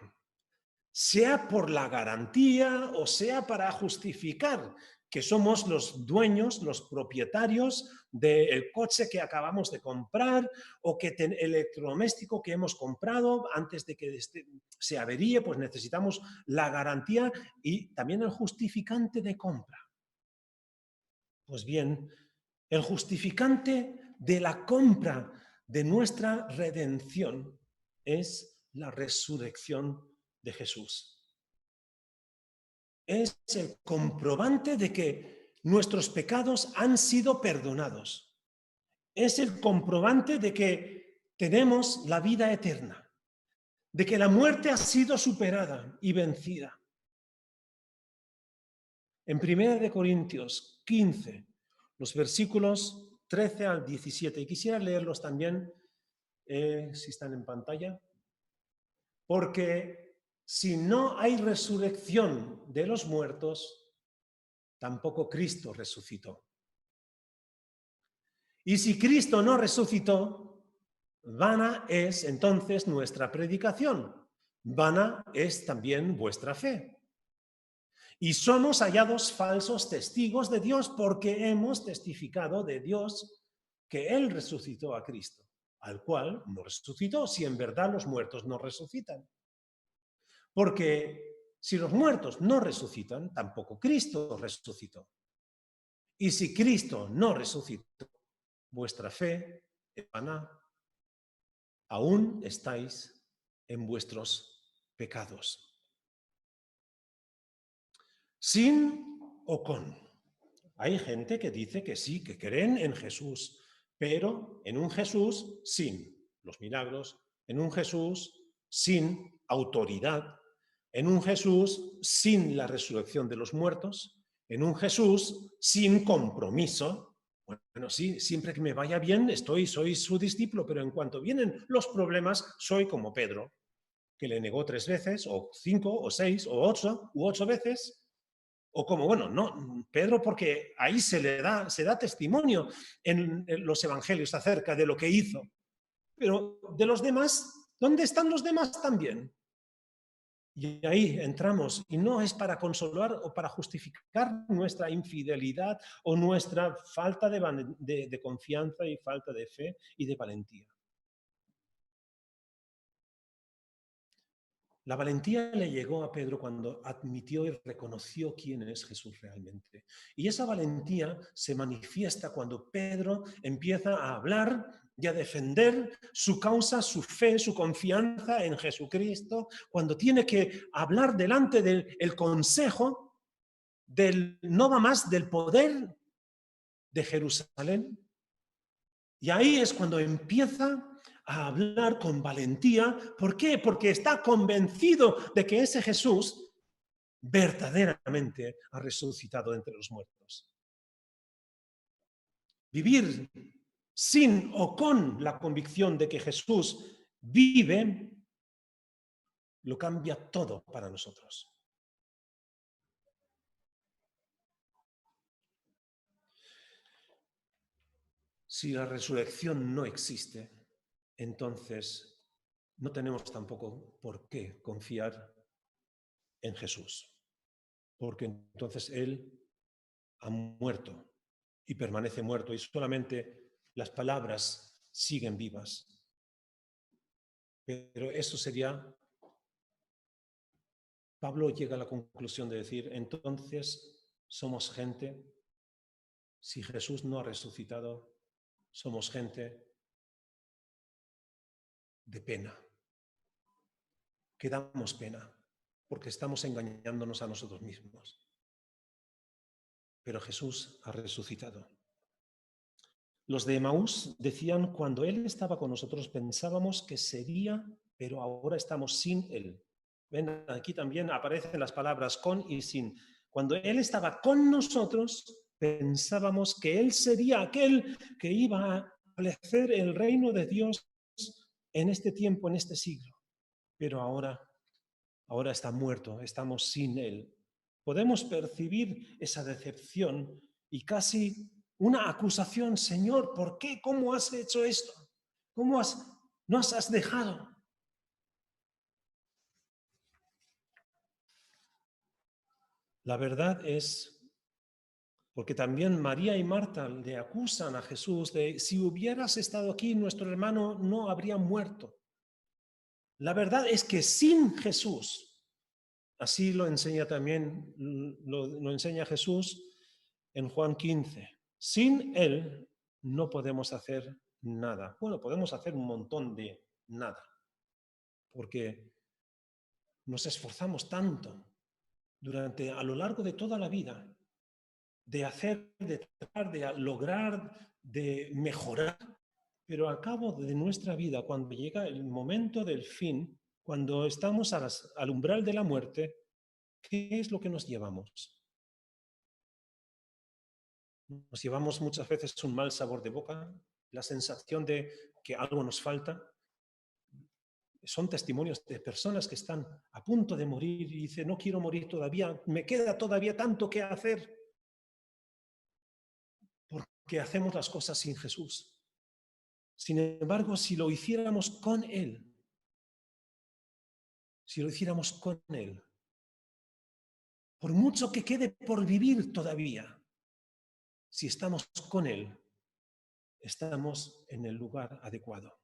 sea por la garantía o sea para justificar que somos los dueños, los propietarios del coche que acabamos de comprar o que el electrodoméstico que hemos comprado antes de que se averíe, pues necesitamos la garantía y también el justificante de compra. Pues bien, el justificante de la compra de nuestra redención es la resurrección de Jesús. Es el comprobante de que nuestros pecados han sido perdonados. Es el comprobante de que tenemos la vida eterna, de que la muerte ha sido superada y vencida. En 1 Corintios 15, los versículos 13 al 17, y quisiera leerlos también, si están en pantalla, porque si no hay resurrección de los muertos, tampoco Cristo resucitó. Y si Cristo no resucitó, vana es entonces nuestra predicación, vana es también vuestra fe. Y somos hallados falsos testigos de Dios porque hemos testificado de Dios que Él resucitó a Cristo, al cual no resucitó, si en verdad los muertos no resucitan. Porque si los muertos no resucitan, tampoco Cristo resucitó. Y si Cristo no resucitó, vuestra fe es vana. Aún estáis en vuestros pecados. Sin o con. Hay gente que dice que sí, que creen en Jesús, pero en un Jesús sin los milagros, en un Jesús sin autoridad, en un Jesús sin la resurrección de los muertos, en un Jesús sin compromiso. Bueno, sí, siempre que me vaya bien soy su discípulo, pero en cuanto vienen los problemas, soy como Pedro, que le negó 3 veces, o 5, o 6, o 8 veces. O como, bueno, no, Pedro, porque ahí se da testimonio en los evangelios acerca de lo que hizo. Pero de los demás, ¿dónde están los demás también? Y ahí entramos, y no es para consolar o para justificar nuestra infidelidad o nuestra falta de confianza y falta de fe y de valentía. La valentía le llegó a Pedro cuando admitió y reconoció quién es Jesús realmente. Y esa valentía se manifiesta cuando Pedro empieza a hablar y a defender su causa, su fe, su confianza en Jesucristo, cuando tiene que hablar delante del consejo no va más del poder de Jerusalén. Y ahí es cuando empieza a hablar con valentía. ¿Por qué? Porque está convencido de que ese Jesús verdaderamente ha resucitado entre los muertos. Vivir sin o con la convicción de que Jesús vive, lo cambia todo para nosotros. Si la resurrección no existe, entonces no tenemos tampoco por qué confiar en Jesús, porque entonces Él ha muerto y permanece muerto y solamente las palabras siguen vivas. Pero eso sería, Pablo llega a la conclusión de decir, entonces somos gente, si Jesús no ha resucitado, somos gente de pena, que damos pena, porque estamos engañándonos a nosotros mismos. Pero Jesús ha resucitado. Los de Emaús decían, cuando Él estaba con nosotros pensábamos que sería, pero ahora estamos sin Él. Ven, aquí también aparecen las palabras con y sin. Cuando Él estaba con nosotros, pensábamos que Él sería aquel que iba a establecer el reino de Dios en este tiempo, en este siglo. Pero ahora está muerto, estamos sin Él. Podemos percibir esa decepción y casi una acusación. Señor, ¿por qué? ¿Cómo has hecho esto? ¿Cómo nos has dejado? La verdad es, porque también María y Marta le acusan a Jesús de, si hubieras estado aquí, nuestro hermano no habría muerto. La verdad es que sin Jesús, así lo enseña también, lo enseña Jesús en Juan 15, sin Él no podemos hacer nada. Bueno, podemos hacer un montón de nada, porque nos esforzamos tanto a lo largo de toda la vida de hacer, de tratar, de lograr, de mejorar, pero al cabo de nuestra vida, cuando llega el momento del fin, cuando estamos al umbral de la muerte, ¿qué es lo que nos llevamos? Nos llevamos muchas veces un mal sabor de boca, la sensación de que algo nos falta. Son testimonios de personas que están a punto de morir y dicen, no quiero morir todavía, me queda todavía tanto que hacer. Porque hacemos las cosas sin Jesús. Sin embargo, si lo hiciéramos con Él, por mucho que quede por vivir todavía, si estamos con Él, estamos en el lugar adecuado.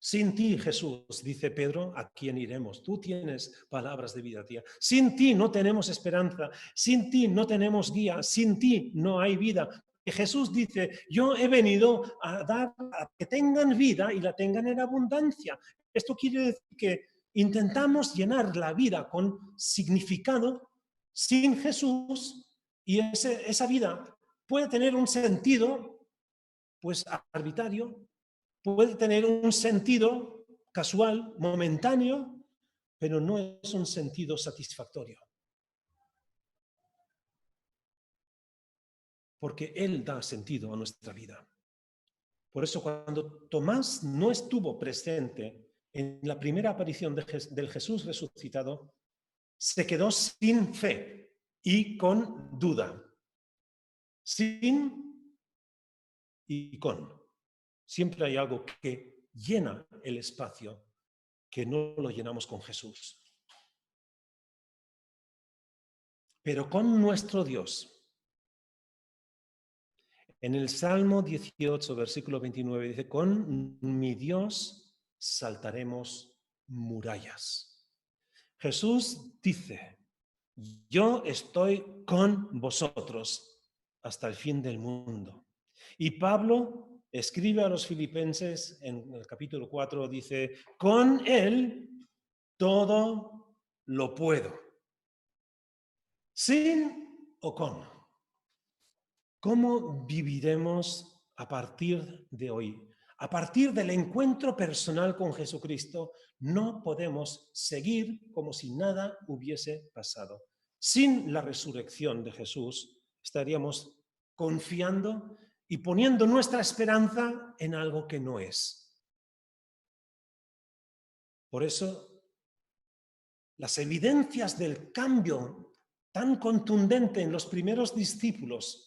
Sin ti, Jesús, dice Pedro, ¿a quién iremos? Tú tienes palabras de vida, tía. Sin ti no tenemos esperanza, sin ti no tenemos guía, sin ti no hay vida. Y Jesús dice, yo he venido a dar a que tengan vida y la tengan en abundancia. Esto quiere decir que intentamos llenar la vida con significado sin Jesús y esa vida puede tener un sentido, pues arbitrario, puede tener un sentido casual, momentáneo, pero no es un sentido satisfactorio. Porque Él da sentido a nuestra vida. Por eso cuando Tomás no estuvo presente en la primera aparición del Jesús resucitado, se quedó sin fe y con duda. Sin y con. Siempre hay algo que llena el espacio que no lo llenamos con Jesús. Pero con nuestro Dios. En el Salmo 18, versículo 29, dice, con mi Dios saltaremos murallas. Jesús dice, yo estoy con vosotros hasta el fin del mundo. Y Pablo escribe a los filipenses en el capítulo 4, dice, con Él todo lo puedo. ¿Sin o con? ¿Cómo viviremos a partir de hoy? A partir del encuentro personal con Jesucristo, no podemos seguir como si nada hubiese pasado. Sin la resurrección de Jesús, estaríamos confiando y poniendo nuestra esperanza en algo que no es. Por eso, las evidencias del cambio tan contundente en los primeros discípulos,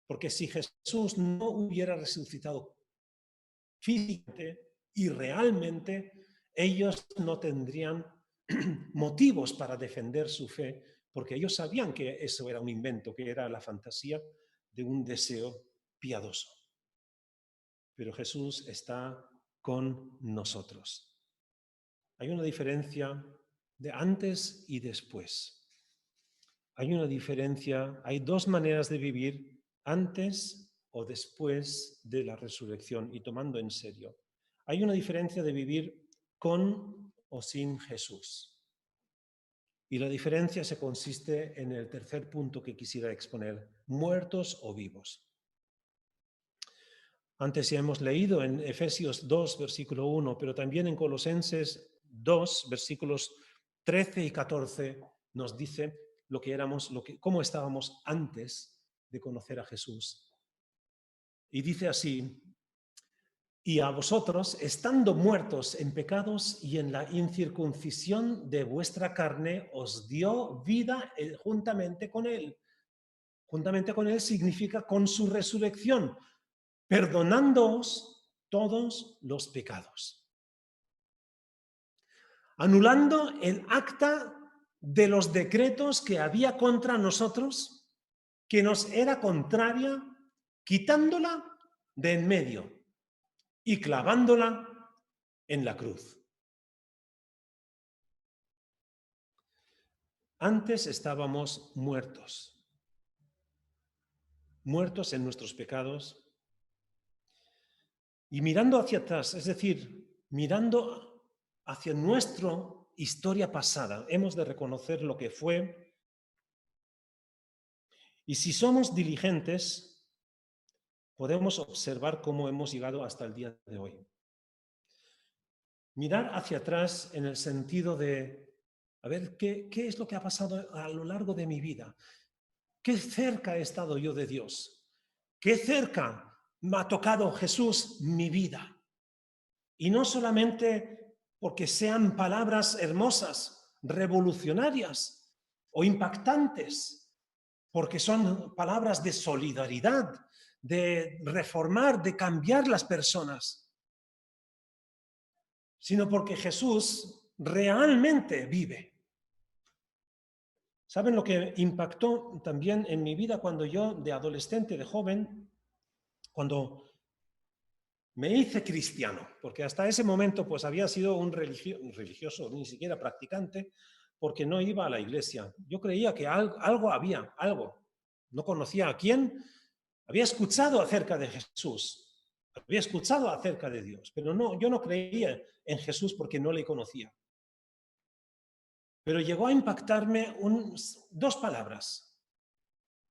porque si Jesús no hubiera resucitado físicamente y realmente, ellos no tendrían motivos para defender su fe, porque ellos sabían que eso era un invento, que era la fantasía de un deseo piadoso. Pero Jesús está con nosotros. Hay una diferencia de antes y después. Hay una diferencia, hay dos maneras de vivir antes o después de la resurrección y tomando en serio. Hay una diferencia de vivir con o sin Jesús. Y la diferencia se consiste en el tercer punto que quisiera exponer, muertos o vivos. Antes ya hemos leído en Efesios 2, versículo 1, pero también en Colosenses 2, versículos 13 y 14, nos dice lo que éramos, cómo estábamos antes de conocer a Jesús. Y dice así, y a vosotros, estando muertos en pecados y en la incircuncisión de vuestra carne, os dio vida juntamente con Él. Juntamente con Él significa con su resurrección, perdonándoos todos los pecados. Anulando el acta de los decretos que había contra nosotros, que nos era contraria, quitándola de en medio y clavándola en la cruz. Antes estábamos muertos en nuestros pecados, Y mirando hacia atrás, es decir, mirando hacia nuestra historia pasada, hemos de reconocer lo que fue. Y si somos diligentes, podemos observar cómo hemos llegado hasta el día de hoy. Mirar hacia atrás en el sentido de, a ver, ¿qué es lo que ha pasado a lo largo de mi vida? ¿Qué cerca he estado yo de Dios? ¿Qué cerca me ha tocado Jesús mi vida? Y no solamente porque sean palabras hermosas, revolucionarias o impactantes, porque son palabras de solidaridad, de reformar, de cambiar las personas, sino porque Jesús realmente vive. ¿Saben lo que impactó también en mi vida cuando yo, de adolescente, de joven, cuando me hice cristiano? Porque hasta ese momento pues había sido un religioso, ni siquiera practicante, porque no iba a la iglesia. Yo creía que algo había, algo. No conocía a quién. Había escuchado acerca de Jesús. Había escuchado acerca de Dios, pero no, yo no creía en Jesús porque no le conocía. Pero llegó a impactarme dos palabras.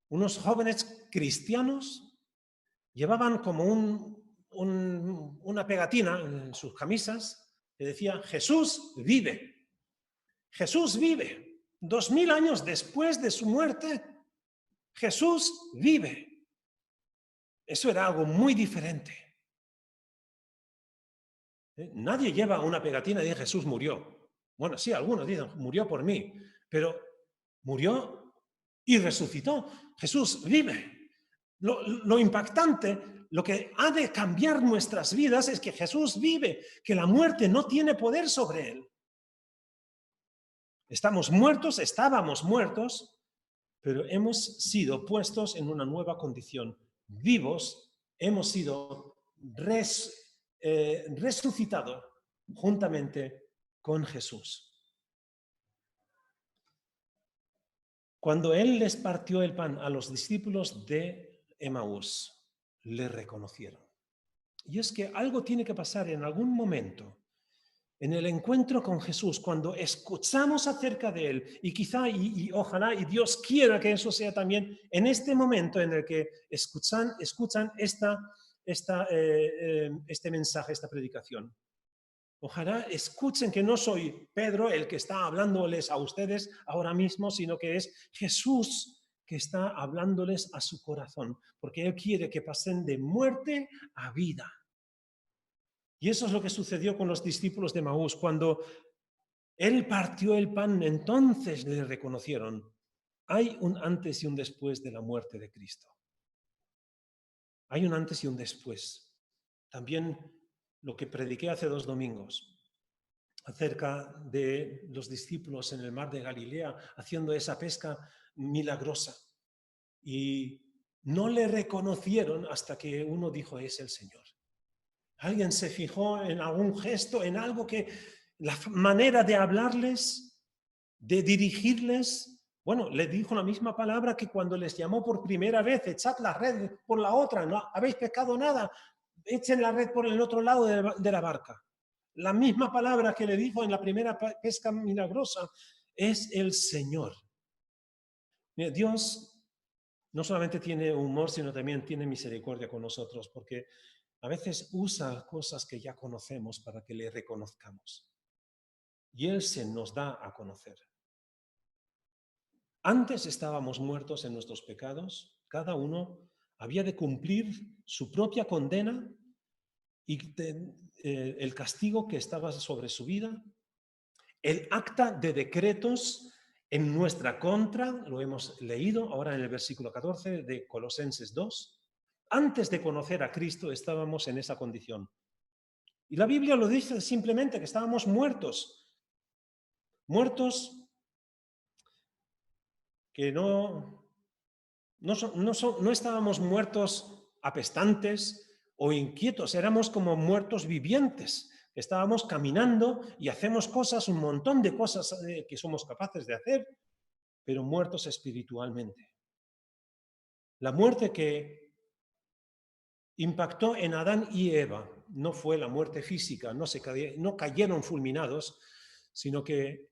Unos jóvenes cristianos llevaban como una pegatina en sus camisas que decía: Jesús vive. Jesús vive. 2000 años después de su muerte, Jesús vive. Eso era algo muy diferente. Nadie lleva una pegatina y dice Jesús murió. Bueno, sí, algunos dicen murió por mí, pero murió y resucitó. Jesús vive. Lo impactante, lo que ha de cambiar nuestras vidas es que Jesús vive, que la muerte no tiene poder sobre él. Estábamos muertos, pero hemos sido puestos en una nueva condición. Vivos, hemos sido resucitado juntamente con Jesús. Cuando Él les partió el pan a los discípulos de Emaús, le reconocieron. Y es que algo tiene que pasar en algún momento, en el encuentro con Jesús, cuando escuchamos acerca de Él, y quizá, y ojalá, y Dios quiera que eso sea también en este momento en el que escuchan este mensaje, esta predicación. Ojalá escuchen que no soy Pedro el que está hablándoles a ustedes ahora mismo, sino que es Jesús que está hablándoles a su corazón, porque Él quiere que pasen de muerte a vida. Y eso es lo que sucedió con los discípulos de Emaús. Cuando Él partió el pan, entonces le reconocieron. Hay un antes y un después de la muerte de Cristo. Hay un antes y un después. También lo que prediqué hace 2 domingos acerca de los discípulos en el mar de Galilea haciendo esa pesca milagrosa. Y no le reconocieron hasta que uno dijo: es el Señor. Alguien se fijó en algún gesto, en algo que, la manera de hablarles, de dirigirles. Bueno, le dijo la misma palabra que cuando les llamó por primera vez: echad la red por la otra, no habéis pescado nada, echen la red por el otro lado de la barca. La misma palabra que le dijo en la primera pesca milagrosa es el Señor. Mira, Dios no solamente tiene humor, sino también tiene misericordia con nosotros, porque a veces usa cosas que ya conocemos para que le reconozcamos. Y Él se nos da a conocer. Antes estábamos muertos en nuestros pecados, cada uno había de cumplir su propia condena y el castigo que estaba sobre su vida, el acta de decretos en nuestra contra, lo hemos leído ahora en el versículo 14 de Colosenses 2. Antes de conocer a Cristo estábamos en esa condición. Y la Biblia lo dice simplemente, que estábamos muertos. Muertos que no estábamos muertos apestantes o inquietos, éramos como muertos vivientes. Estábamos caminando y hacemos cosas, un montón de cosas que somos capaces de hacer, pero muertos espiritualmente. La muerte que impactó en Adán y Eva no fue la muerte física, no cayeron fulminados, sino que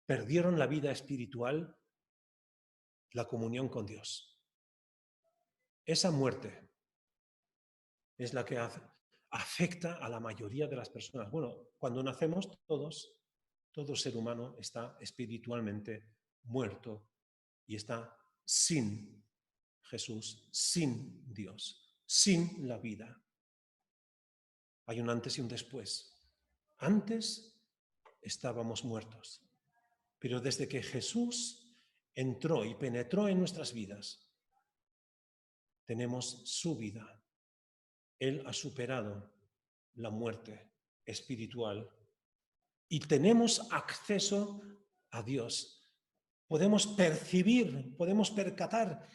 perdieron la vida espiritual, la comunión con Dios. Esa muerte es la que afecta a la mayoría de las personas. Bueno, cuando nacemos todo ser humano está espiritualmente muerto y está sin Jesús, sin Dios, sin la vida. Hay un antes y un después. Antes estábamos muertos, pero desde que Jesús entró y penetró en nuestras vidas, tenemos su vida. Él ha superado la muerte espiritual y tenemos acceso a Dios. Podemos percibir, podemos percatar.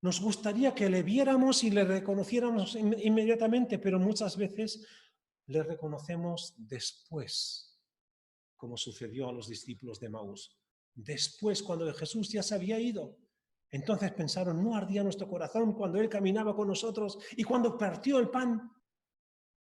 Nos gustaría que le viéramos y le reconociéramos inmediatamente, pero muchas veces le reconocemos después, como sucedió a los discípulos de Emaús. Después, cuando Jesús ya se había ido, entonces pensaron, ¿no ardía nuestro corazón cuando Él caminaba con nosotros y cuando partió el pan?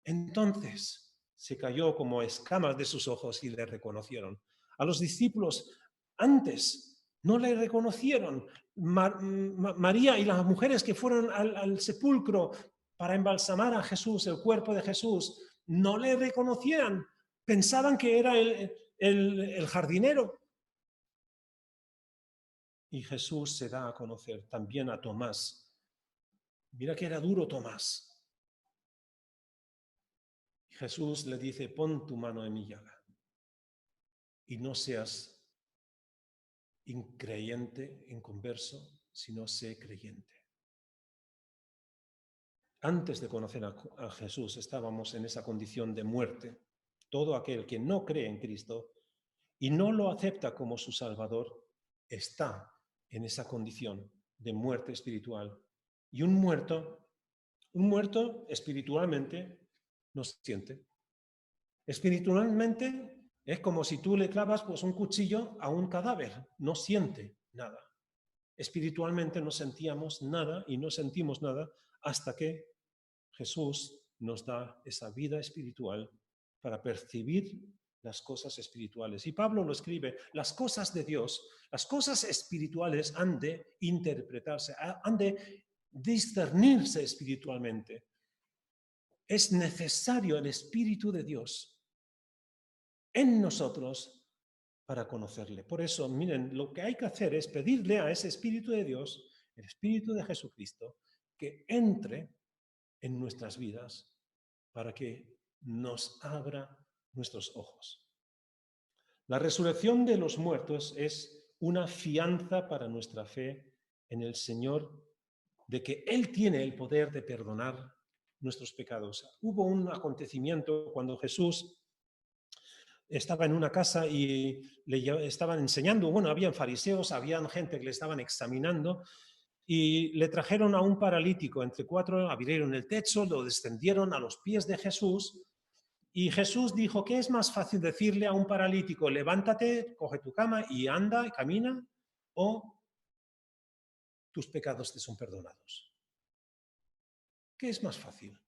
Entonces se cayó como escamas de sus ojos y le reconocieron. A los discípulos antes no le reconocieron. María y las mujeres que fueron al sepulcro para embalsamar a Jesús, el cuerpo de Jesús, no le reconocieran. Pensaban que era el jardinero. Y Jesús se da a conocer también a Tomás. Mira que era duro Tomás. Jesús le dice, pon tu mano en mi llaga y no seas increyente, inconverso, sino sé creyente. Antes de conocer a Jesús estábamos en esa condición de muerte. Todo aquel que no cree en Cristo y no lo acepta como su Salvador está en esa condición de muerte espiritual. Y un muerto espiritualmente no siente. Espiritualmente es como si tú le clavas pues, un cuchillo a un cadáver, no siente nada. Espiritualmente no sentíamos nada y no sentimos nada hasta que Jesús nos da esa vida espiritual para percibir las cosas espirituales. Y Pablo lo escribe, las cosas de Dios, las cosas espirituales han de interpretarse, han de discernirse espiritualmente. Es necesario el Espíritu de Dios en nosotros para conocerle. Por eso, miren, lo que hay que hacer es pedirle a ese Espíritu de Dios, el Espíritu de Jesucristo, que entre en nuestras vidas para que nos abra nuestros ojos. La resurrección de los muertos es una fianza para nuestra fe en el Señor, de que Él tiene el poder de perdonar nuestros pecados. Hubo un acontecimiento cuando Jesús estaba en una casa y le estaban enseñando, bueno, habían fariseos, habían gente que le estaban examinando y le trajeron a un paralítico, entre cuatro abrieron el techo, lo descendieron a los pies de Jesús y Jesús dijo, ¿qué es más fácil decirle a un paralítico, levántate, coge tu cama y anda y camina, o tus pecados te son perdonados? ¿Qué es más fácil?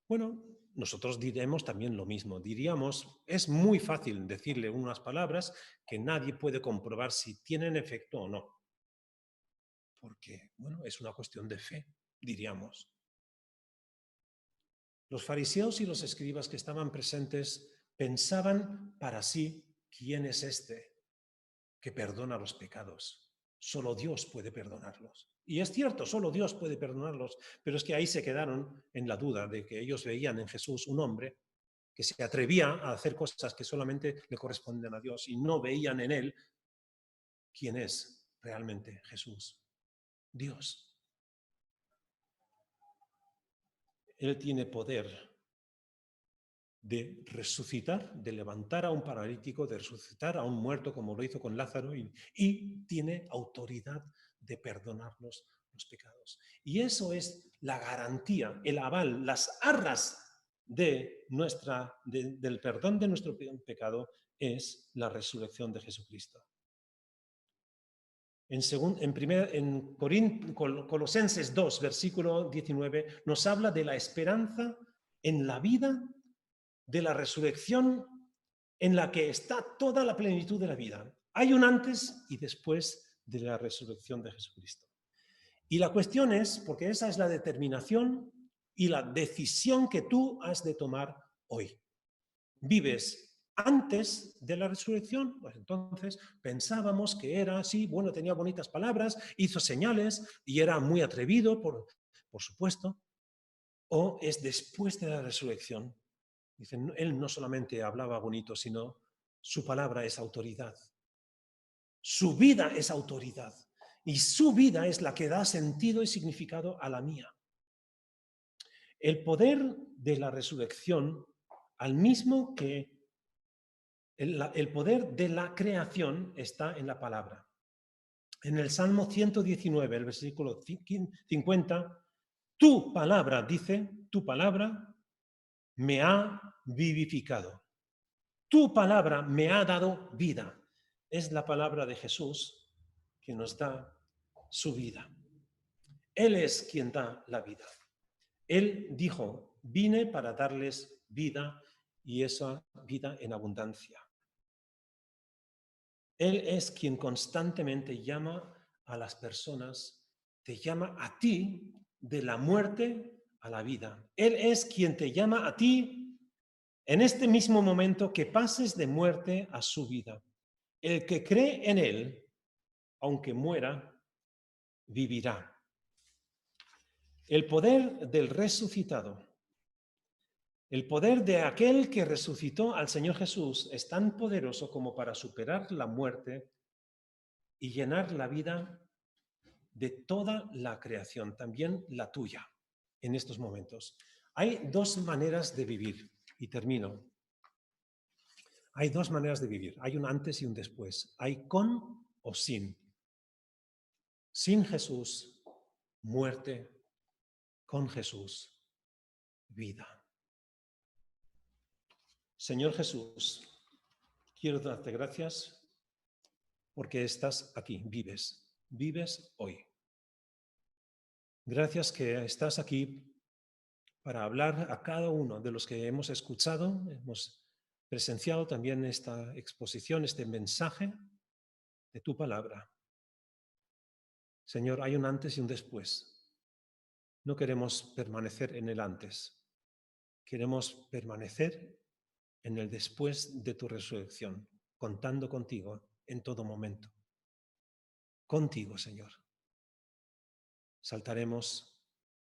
Bueno, nosotros diremos también lo mismo. Diríamos, es muy fácil decirle unas palabras que nadie puede comprobar si tienen efecto o no. Porque, bueno, es una cuestión de fe, diríamos. Los fariseos y los escribas que estaban presentes pensaban para sí, ¿quién es este que perdona los pecados? Solo Dios puede perdonarlos. Y es cierto, solo Dios puede perdonarlos, pero es que ahí se quedaron en la duda de que ellos veían en Jesús un hombre que se atrevía a hacer cosas que solamente le corresponden a Dios y no veían en él quién es realmente Jesús, Dios. Él tiene poder de resucitar, de levantar a un paralítico, de resucitar a un muerto como lo hizo con Lázaro y tiene autoridad de perdonarnos los pecados. Y eso es la garantía, el aval, las arras del perdón de nuestro pecado es la resurrección de Jesucristo. En Colosenses 2, versículo 19, nos habla de la esperanza en la vida de la resurrección en la que está toda la plenitud de la vida. Hay un antes y después de la resurrección de Jesucristo. Y la cuestión es, porque esa es la determinación y la decisión que tú has de tomar hoy. ¿Vives antes de la resurrección? Pues entonces pensábamos que era así, bueno, tenía bonitas palabras, hizo señales y era muy atrevido, por supuesto. ¿O es después de la resurrección? Dicen, él no solamente hablaba bonito, sino su palabra es autoridad. Su vida es autoridad. Y su vida es la que da sentido y significado a la mía. El poder de la resurrección, al mismo que el poder de la creación, está en la palabra. En el Salmo 119, el versículo 50, tu palabra, dice, tu palabra me ha vivificado. Tu palabra me ha dado vida. Es la palabra de Jesús que nos da su vida. Él es quien da la vida. Él dijo, vine para darles vida y esa vida en abundancia. Él es quien constantemente llama a las personas, te llama a ti de la muerte a la vida. Él es quien te llama a ti en este mismo momento que pases de muerte a su vida. El que cree en Él, aunque muera, vivirá. El poder del resucitado, el poder de aquel que resucitó al Señor Jesús es tan poderoso como para superar la muerte y llenar la vida de toda la creación, también la tuya, en estos momentos. Hay dos maneras de vivir, y termino. Hay dos maneras de vivir, hay un antes y un después. Hay con o sin. Sin Jesús, muerte. Con Jesús, vida. Señor Jesús, quiero darte gracias porque estás aquí, vives hoy. Gracias que estás aquí para hablar a cada uno de los que hemos escuchado, hemos presenciado también esta exposición, este mensaje de tu palabra. Señor, hay un antes y un después. No queremos permanecer en el antes, queremos permanecer en el después de tu resurrección, contando contigo en todo momento. Contigo, Señor. Saltaremos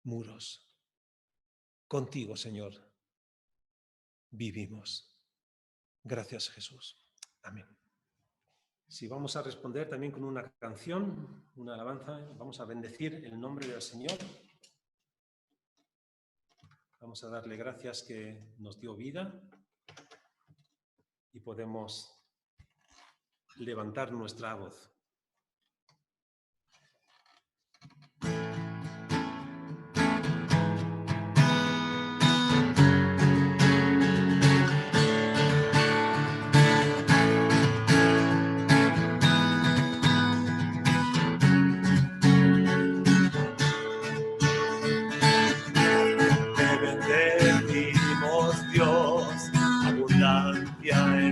muros. Contigo, Señor, vivimos. Gracias, Jesús. Amén. Si vamos a responder también con una canción, una alabanza, vamos a bendecir el nombre del Señor. Vamos a darle gracias que nos dio vida y podemos levantar nuestra voz.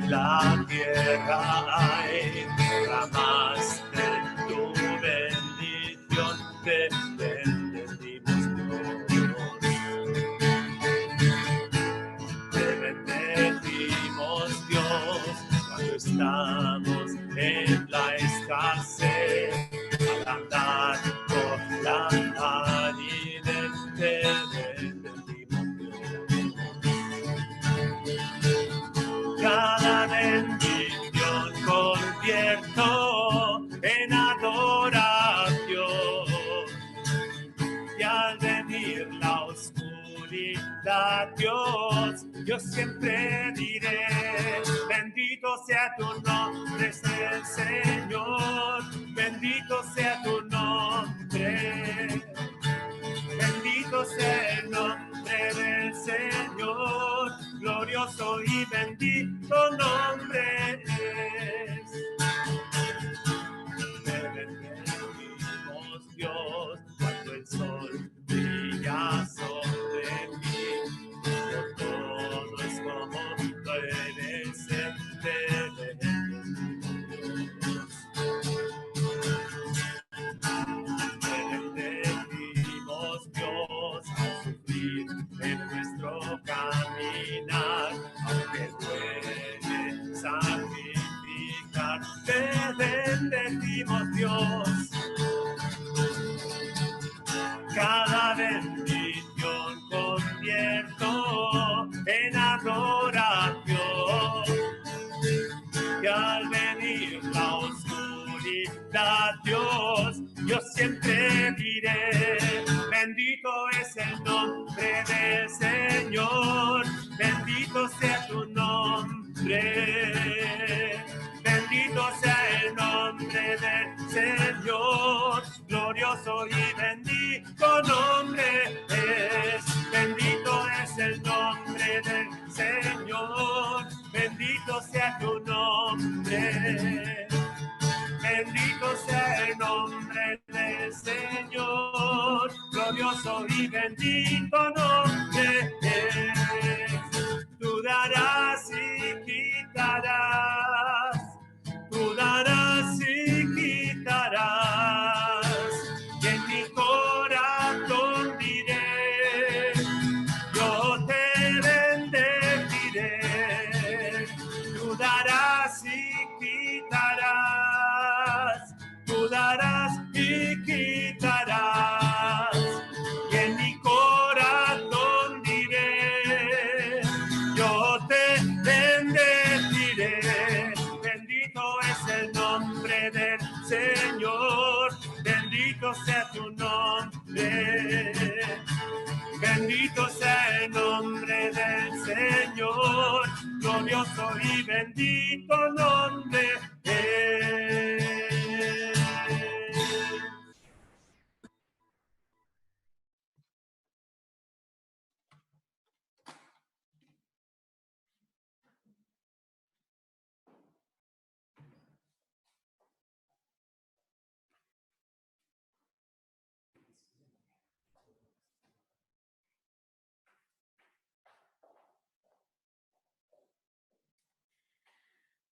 La tierra hay, derramaste tu bendición, te bendecimos Dios. Te bendecimos Dios cuando estamos en la escasez, al andar por la aridez, te bendecimos Dios. Cada bendición convierto en adoración y al venir la oscuridad, Dios, yo siempre diré, bendito sea tu nombre, el Señor, bendito sea tu nombre, bendito sea el nombre del Señor, glorioso y bendito nombre es. Te bendecimos Dios cuando el sol brilla sobre mí. del Señor, bendito sea tu nombre. Bendito sea el nombre del Señor, glorioso y bendito nombre es. Bendito es el nombre del Señor, bendito sea tu nombre. Bendito sea el nombre del Señor, glorioso y bendito nombre es. Tú darás y quitarás, tú darás y quitarás, y en mi corazón diré, yo te bendeciré. Tú darás y quitarás, tú darás y quitarás, y en mi corazón diré, yo te bendeciré. Bendito es el nombre del Señor, bendito sea tu nombre. Bendito sea el nombre del Señor, glorioso y bendito nombre es.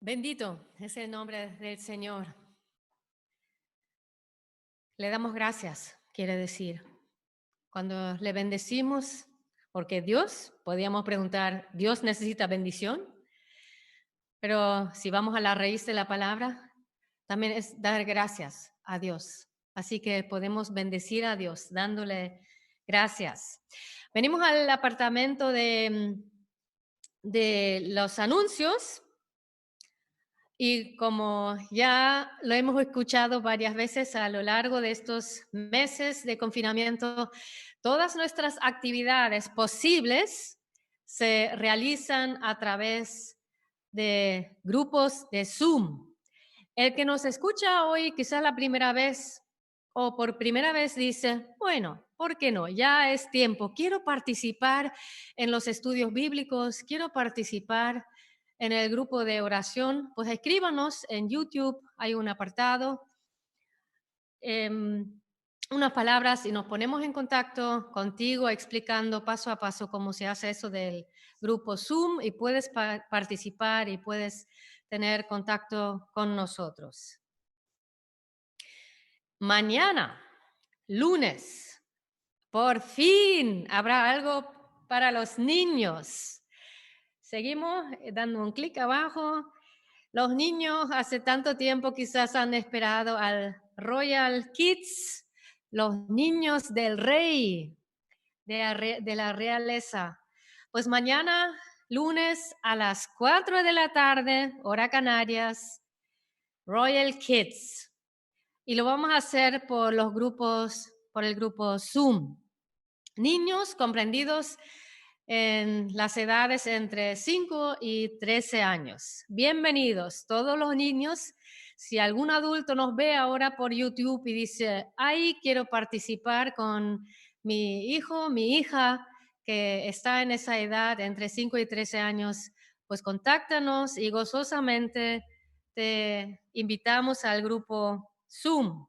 Bendito es el nombre del Señor. Le damos gracias, quiere decir. Cuando le bendecimos, porque Dios, podríamos preguntar, ¿Dios necesita bendición? Pero si vamos a la raíz de la palabra, también es dar gracias a Dios. Así que podemos bendecir a Dios dándole gracias. Venimos al apartamento de los anuncios. Y como ya lo hemos escuchado varias veces a lo largo de estos meses de confinamiento, todas nuestras actividades posibles se realizan a través de grupos de Zoom. El que nos escucha hoy, quizás la primera vez o por primera vez dice, bueno, ¿por qué no? Ya es tiempo, quiero participar en los estudios bíblicos, quiero participar en el grupo de oración, pues escríbanos en YouTube, hay un apartado, unas palabras y nos ponemos en contacto contigo explicando paso a paso cómo se hace eso del grupo Zoom y puedes participar y puedes tener contacto con nosotros. Mañana, lunes, por fin habrá algo para los niños. Seguimos dando un clic abajo. Los niños hace tanto tiempo quizás han esperado al Royal Kids, los niños del rey, de la realeza. Pues mañana, lunes, a las 4 de la tarde, hora Canarias, Royal Kids. Y lo vamos a hacer por el grupo Zoom. Niños comprendidos en las edades entre 5 y 13 años. Bienvenidos todos los niños. Si algún adulto nos ve ahora por YouTube y dice, ay, quiero participar con mi hijo, mi hija, que está en esa edad entre 5 y 13 años, pues contáctanos y gozosamente te invitamos al grupo Zoom.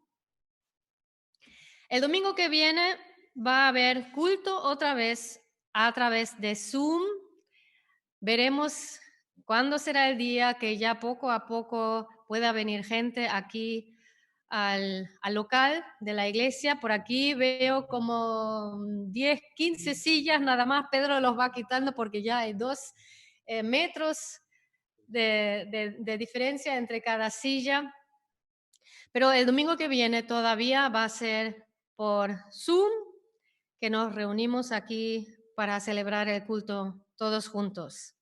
El domingo que viene va a haber culto otra vez a través de Zoom. Veremos cuándo será el día que ya poco a poco pueda venir gente aquí al local de la iglesia. Por aquí veo como 10, 15 sillas, nada más Pedro los va quitando porque ya hay 2 metros de diferencia entre cada silla. Pero el domingo que viene todavía va a ser por Zoom, que nos reunimos aquí para celebrar el culto todos juntos.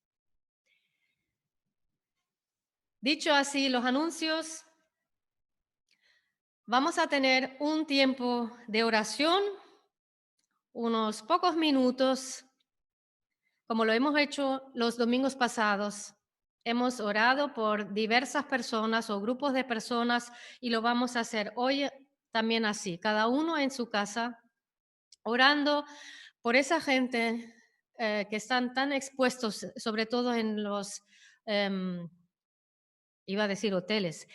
Dicho así los anuncios, vamos a tener un tiempo de oración, unos pocos minutos, como lo hemos hecho los domingos pasados. Hemos orado por diversas personas o grupos de personas y lo vamos a hacer hoy también así, cada uno en su casa, orando por esa gente que están tan expuestos, sobre todo en los, iba a decir hoteles,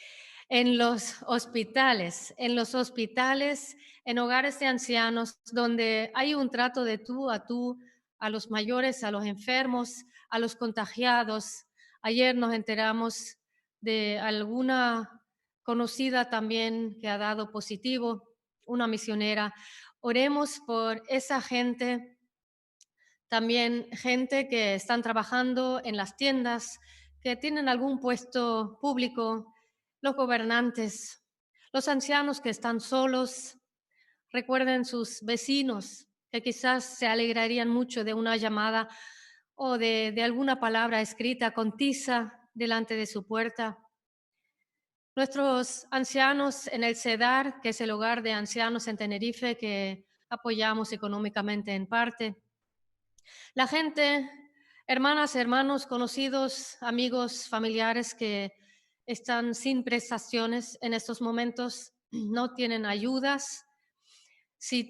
en los hospitales, en hogares de ancianos, donde hay un trato de tú a los mayores, a los enfermos, a los contagiados. Ayer nos enteramos de alguna conocida también que ha dado positivo, una misionera. Oremos por esa gente, también gente que están trabajando en las tiendas, que tienen algún puesto público, los gobernantes, los ancianos que están solos. Recuerden sus vecinos, que quizás se alegrarían mucho de una llamada o de alguna palabra escrita con tiza delante de su puerta. Nuestros ancianos en el CEDAR, que es el hogar de ancianos en Tenerife, que apoyamos económicamente en parte. La gente, hermanas, hermanos, conocidos, amigos, familiares que están sin prestaciones en estos momentos, no tienen ayudas. Si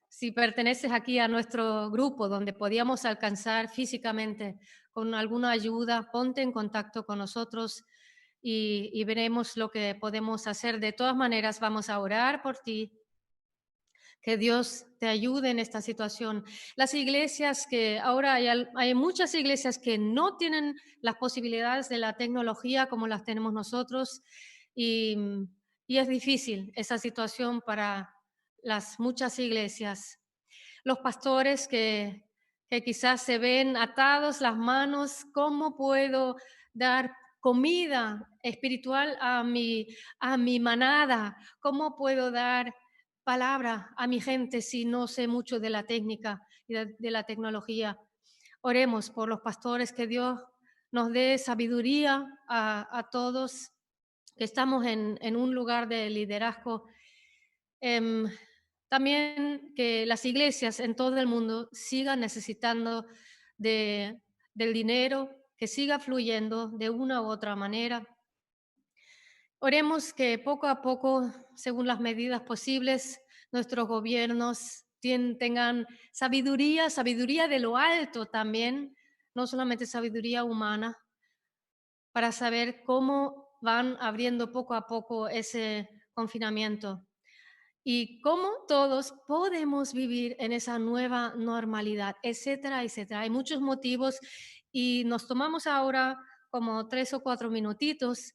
si perteneces aquí a nuestro grupo donde podíamos alcanzar físicamente con alguna ayuda, ponte en contacto con nosotros y veremos lo que podemos hacer. De todas maneras, vamos a orar por ti. Que Dios te ayude en esta situación. Las iglesias que ahora hay muchas iglesias que no tienen las posibilidades de la tecnología como las tenemos nosotros y, y es difícil esa situación para las muchas iglesias. Los pastores que quizás se ven atados las manos, ¿cómo puedo dar comida espiritual a mi manada? ¿Cómo puedo dar palabra a mi gente si no sé mucho de la técnica y de la tecnología? Oremos por los pastores, que Dios nos dé sabiduría a todos que estamos en un lugar de liderazgo. También que las iglesias en todo el mundo sigan necesitando del dinero, que siga fluyendo de una u otra manera. Oremos que poco a poco, según las medidas posibles, nuestros gobiernos tengan sabiduría de lo alto también, no solamente sabiduría humana, para saber cómo van abriendo poco a poco ese confinamiento y cómo todos podemos vivir en esa nueva normalidad, etcétera, etcétera. Hay muchos motivos y nos tomamos ahora como 3 o 4 minutitos.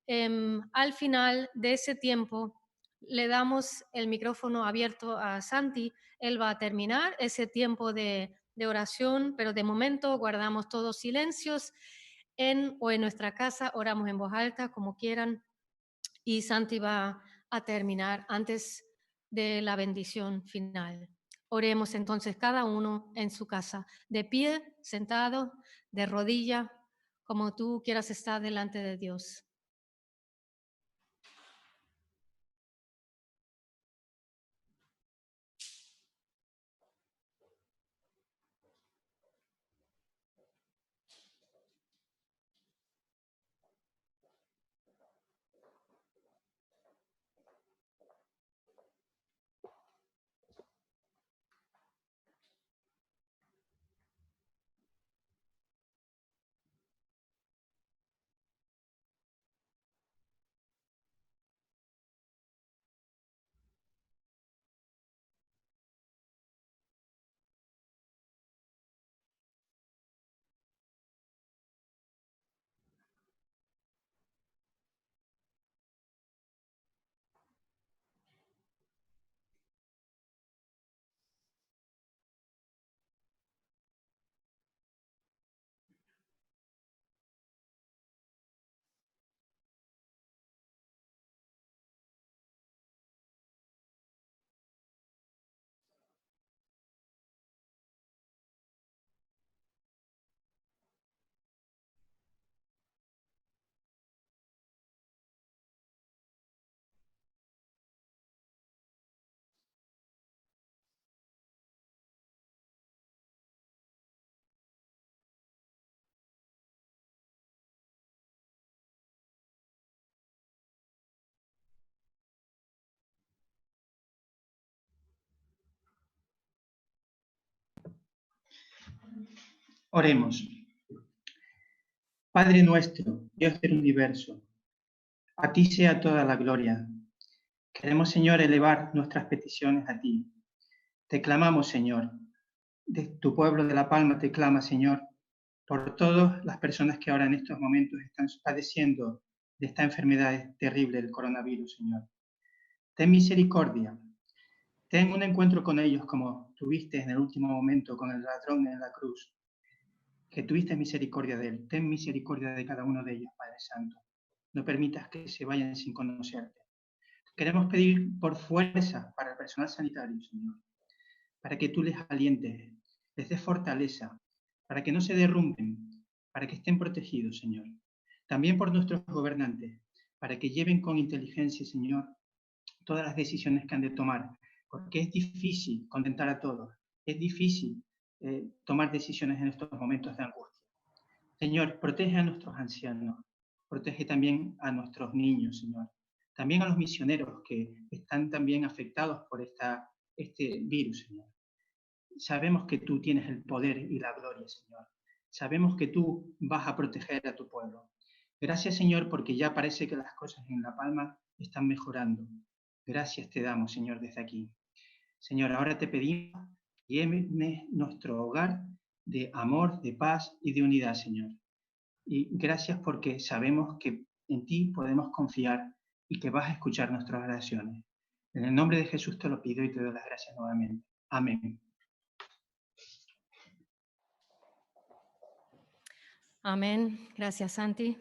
Al final de ese tiempo le damos el micrófono abierto a Santi. Él va a terminar ese tiempo de oración, pero de momento guardamos todos silencios en nuestra casa, oramos en voz alta, como quieran, y Santi va a terminar antes de la bendición final. Oremos entonces cada uno en su casa, de pie, sentado, de rodilla, como tú quieras estar delante de Dios. Oremos. Padre nuestro, Dios del universo, a ti sea toda la gloria. Queremos, Señor, elevar nuestras peticiones a ti. Te clamamos, Señor. De tu pueblo de La Palma te clama, Señor, por todas las personas que ahora en estos momentos están padeciendo de esta enfermedad terrible del coronavirus, Señor. Ten misericordia. Ten un encuentro con ellos como tuviste en el último momento con el ladrón en la cruz, que tuviste misericordia de él. Ten misericordia de cada uno de ellos, Padre Santo. No permitas que se vayan sin conocerte. Queremos pedir por fuerza para el personal sanitario, Señor, para que tú les alientes, les des fortaleza, para que no se derrumben, para que estén protegidos, Señor. También por nuestros gobernantes, para que lleven con inteligencia, Señor, todas las decisiones que han de tomar, porque es difícil contentar a todos, es difícil tomar decisiones en estos momentos de angustia. Señor, protege a nuestros ancianos, protege también a nuestros niños, Señor, también a los misioneros que están también afectados por este virus, Señor. Sabemos que tú tienes el poder y la gloria, Señor. Sabemos que tú vas a proteger a tu pueblo. Gracias, Señor, porque ya parece que las cosas en La Palma están mejorando. Gracias te damos, Señor, desde aquí. Señor, ahora te pedimos, llene nuestro hogar de amor, de paz y de unidad, Señor. Y gracias porque sabemos que en ti podemos confiar y que vas a escuchar nuestras oraciones. En el nombre de Jesús te lo pido y te doy las gracias nuevamente. Amén. Amén. Gracias, Santi.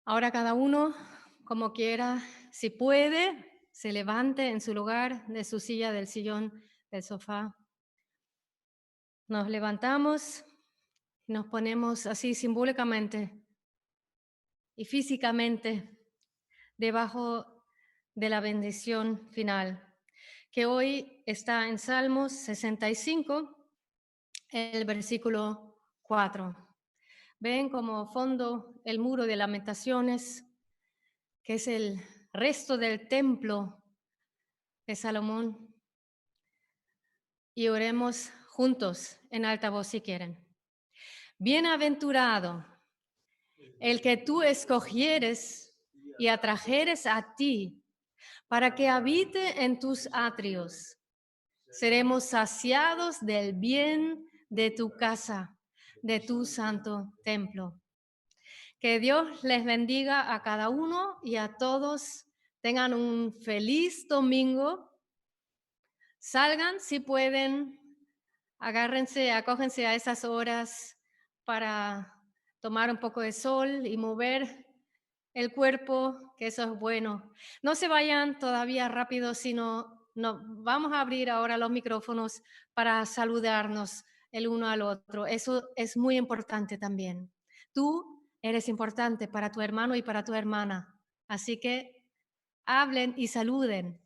Ahora cada uno, como quiera, si puede, se levante en su lugar, de su silla, del sillón, del sofá. Nos levantamos y nos ponemos así simbólicamente y físicamente debajo de la bendición final, que hoy está en Salmos 65, el versículo 4. Ven como fondo el muro de Lamentaciones, que es el resto del templo de Salomón. Y oremos juntos en alta voz si quieren. Bienaventurado el que tú escogieres y atrajeres a ti para que habite en tus atrios. Seremos saciados del bien de tu casa, de tu santo templo. Que Dios les bendiga a cada uno y a todos. Tengan un feliz domingo. Salgan si pueden, acógense a esas horas para tomar un poco de sol y mover el cuerpo, que eso es bueno. No se vayan todavía rápido, sino vamos a abrir ahora los micrófonos para saludarnos el uno al otro. Eso es muy importante también. Tú eres importante para tu hermano y para tu hermana, así que hablen y saluden.